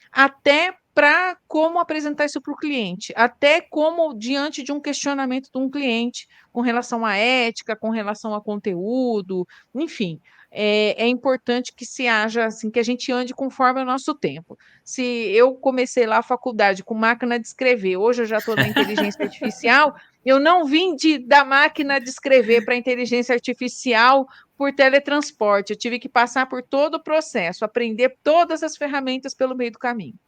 até para como apresentar isso para o cliente, até como diante de um questionamento de um cliente com relação à ética, com relação a conteúdo, enfim, é importante que se haja assim, que a gente ande conforme o nosso tempo. Se eu comecei lá a faculdade com máquina de escrever, hoje eu já estou na inteligência artificial, eu não vim da máquina de escrever para a inteligência artificial por teletransporte, eu tive que passar por todo o processo, aprender todas as ferramentas pelo meio do caminho.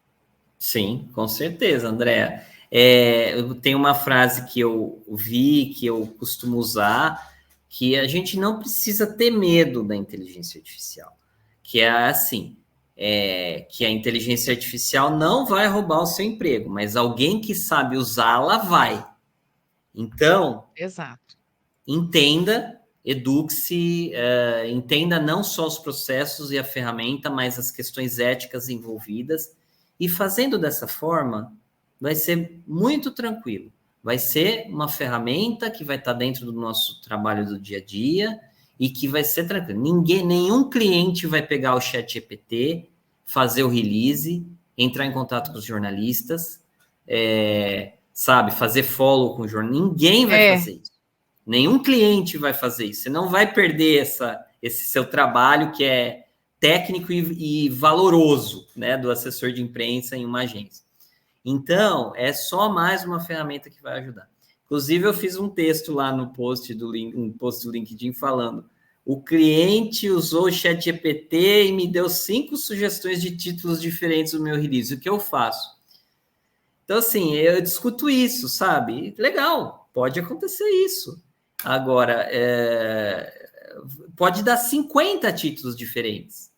Sim, com certeza, Andréa. Eu tenho uma frase que eu vi, que eu costumo usar, que a gente não precisa ter medo da inteligência artificial, que é assim, que a inteligência artificial não vai roubar o seu emprego, mas alguém que sabe usá-la vai. Então, Exato. entenda, eduque-se, entenda não só os processos e a ferramenta, mas as questões éticas envolvidas. E fazendo dessa forma, vai ser muito tranquilo. Vai ser uma ferramenta que vai estar dentro do nosso trabalho do dia a dia e que vai ser tranquilo. Nenhum cliente vai pegar o ChatGPT, fazer o release, entrar em contato com os jornalistas, sabe, fazer follow com o jornal. Ninguém vai fazer isso. Nenhum cliente vai fazer isso. Você não vai perder esse seu trabalho que é técnico e valoroso, né, do assessor de imprensa em uma agência. Então, é só mais uma ferramenta que vai ajudar. Inclusive, eu fiz um texto lá no post do LinkedIn falando: o cliente usou o ChatGPT e me deu 5 sugestões de títulos diferentes do meu release. O que eu faço? Então, assim, eu discuto isso, sabe? Legal, pode acontecer isso. Agora, pode dar 50 títulos diferentes.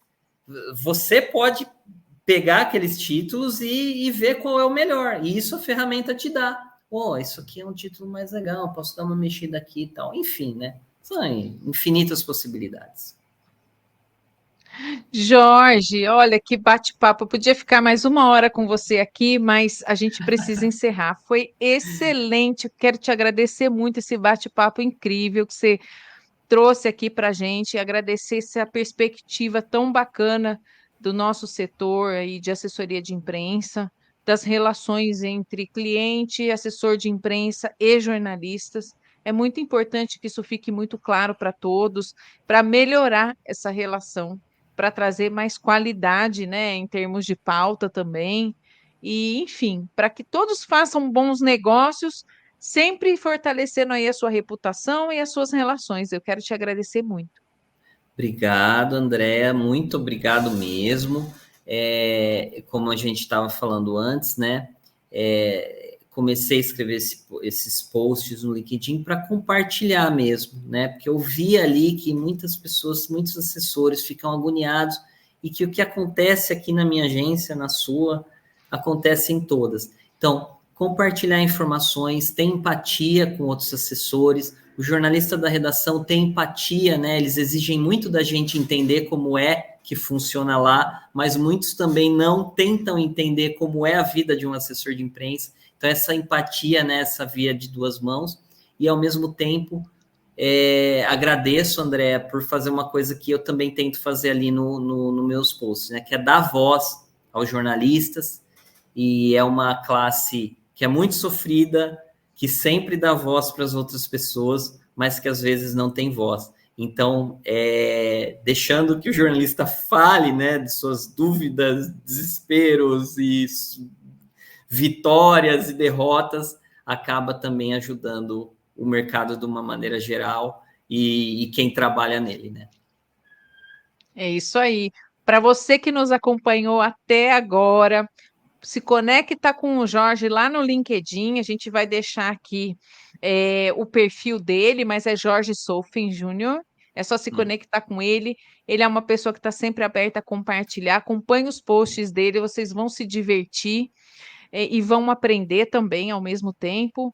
Você pode pegar aqueles títulos e ver qual é o melhor. E isso a ferramenta te dá. Isso aqui é um título mais legal, posso dar uma mexida aqui e tal. Enfim, né? São infinitas possibilidades. Jorge, olha que bate-papo. Eu podia ficar mais 1 hora com você aqui, mas a gente precisa encerrar. Foi excelente. Quero te agradecer muito esse bate-papo incrível que você trouxe aqui para a gente, agradecer essa perspectiva tão bacana do nosso setor aí de assessoria de imprensa, das relações entre cliente, assessor de imprensa e jornalistas. É muito importante que isso fique muito claro para todos, para melhorar essa relação, para trazer mais qualidade, né, em termos de pauta também. E, enfim, para que todos façam bons negócios, sempre fortalecendo aí a sua reputação e as suas relações. Eu quero te agradecer muito. Obrigado, Andréa, muito obrigado mesmo. Como a gente estava falando antes, né? Comecei a escrever esses posts no LinkedIn para compartilhar mesmo, né? Porque eu vi ali que muitas pessoas, muitos assessores ficam agoniados e que o que acontece aqui na minha agência, na sua, acontece em todas. Então, compartilhar informações, ter empatia com outros assessores. O jornalista da redação tem empatia, né? Eles exigem muito da gente entender como é que funciona lá, mas muitos também não tentam entender como é a vida de um assessor de imprensa. Então, essa empatia, né? Essa via de duas mãos. E, ao mesmo tempo, agradeço, André, por fazer uma coisa que eu também tento fazer ali no meus posts, né? Que é dar voz aos jornalistas. E é uma classe que é muito sofrida, que sempre dá voz para as outras pessoas, mas que às vezes não tem voz. Então, deixando que o jornalista fale, né, de suas dúvidas, desesperos e vitórias e derrotas, acaba também ajudando o mercado de uma maneira geral e quem trabalha nele, né? É isso aí. Para você que nos acompanhou até agora, se conecta com o Jorge lá no LinkedIn. A gente vai deixar aqui o perfil dele, mas é Jorge Solfen Júnior. É só se conectar com ele. Ele é uma pessoa que está sempre aberta a compartilhar. Acompanhe os posts dele, vocês vão se divertir. E vão aprender também ao mesmo tempo.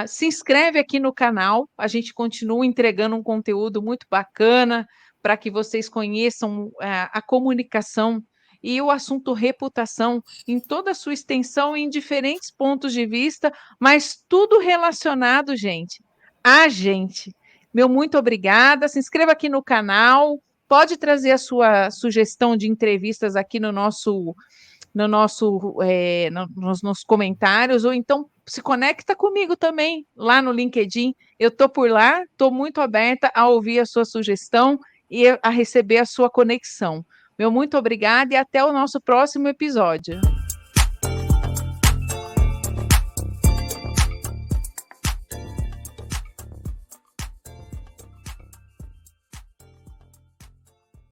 Se inscreve aqui no canal, a gente continua entregando um conteúdo muito bacana para que vocês conheçam a comunicação e o assunto reputação em toda a sua extensão, em diferentes pontos de vista, mas tudo relacionado, gente, a gente. Meu muito obrigada. Se inscreva aqui no canal. Pode trazer a sua sugestão de entrevistas aqui nos comentários, ou então se conecta comigo também lá no LinkedIn. Eu estou por lá, estou muito aberta a ouvir a sua sugestão e a receber a sua conexão. Meu muito obrigada e até o nosso próximo episódio.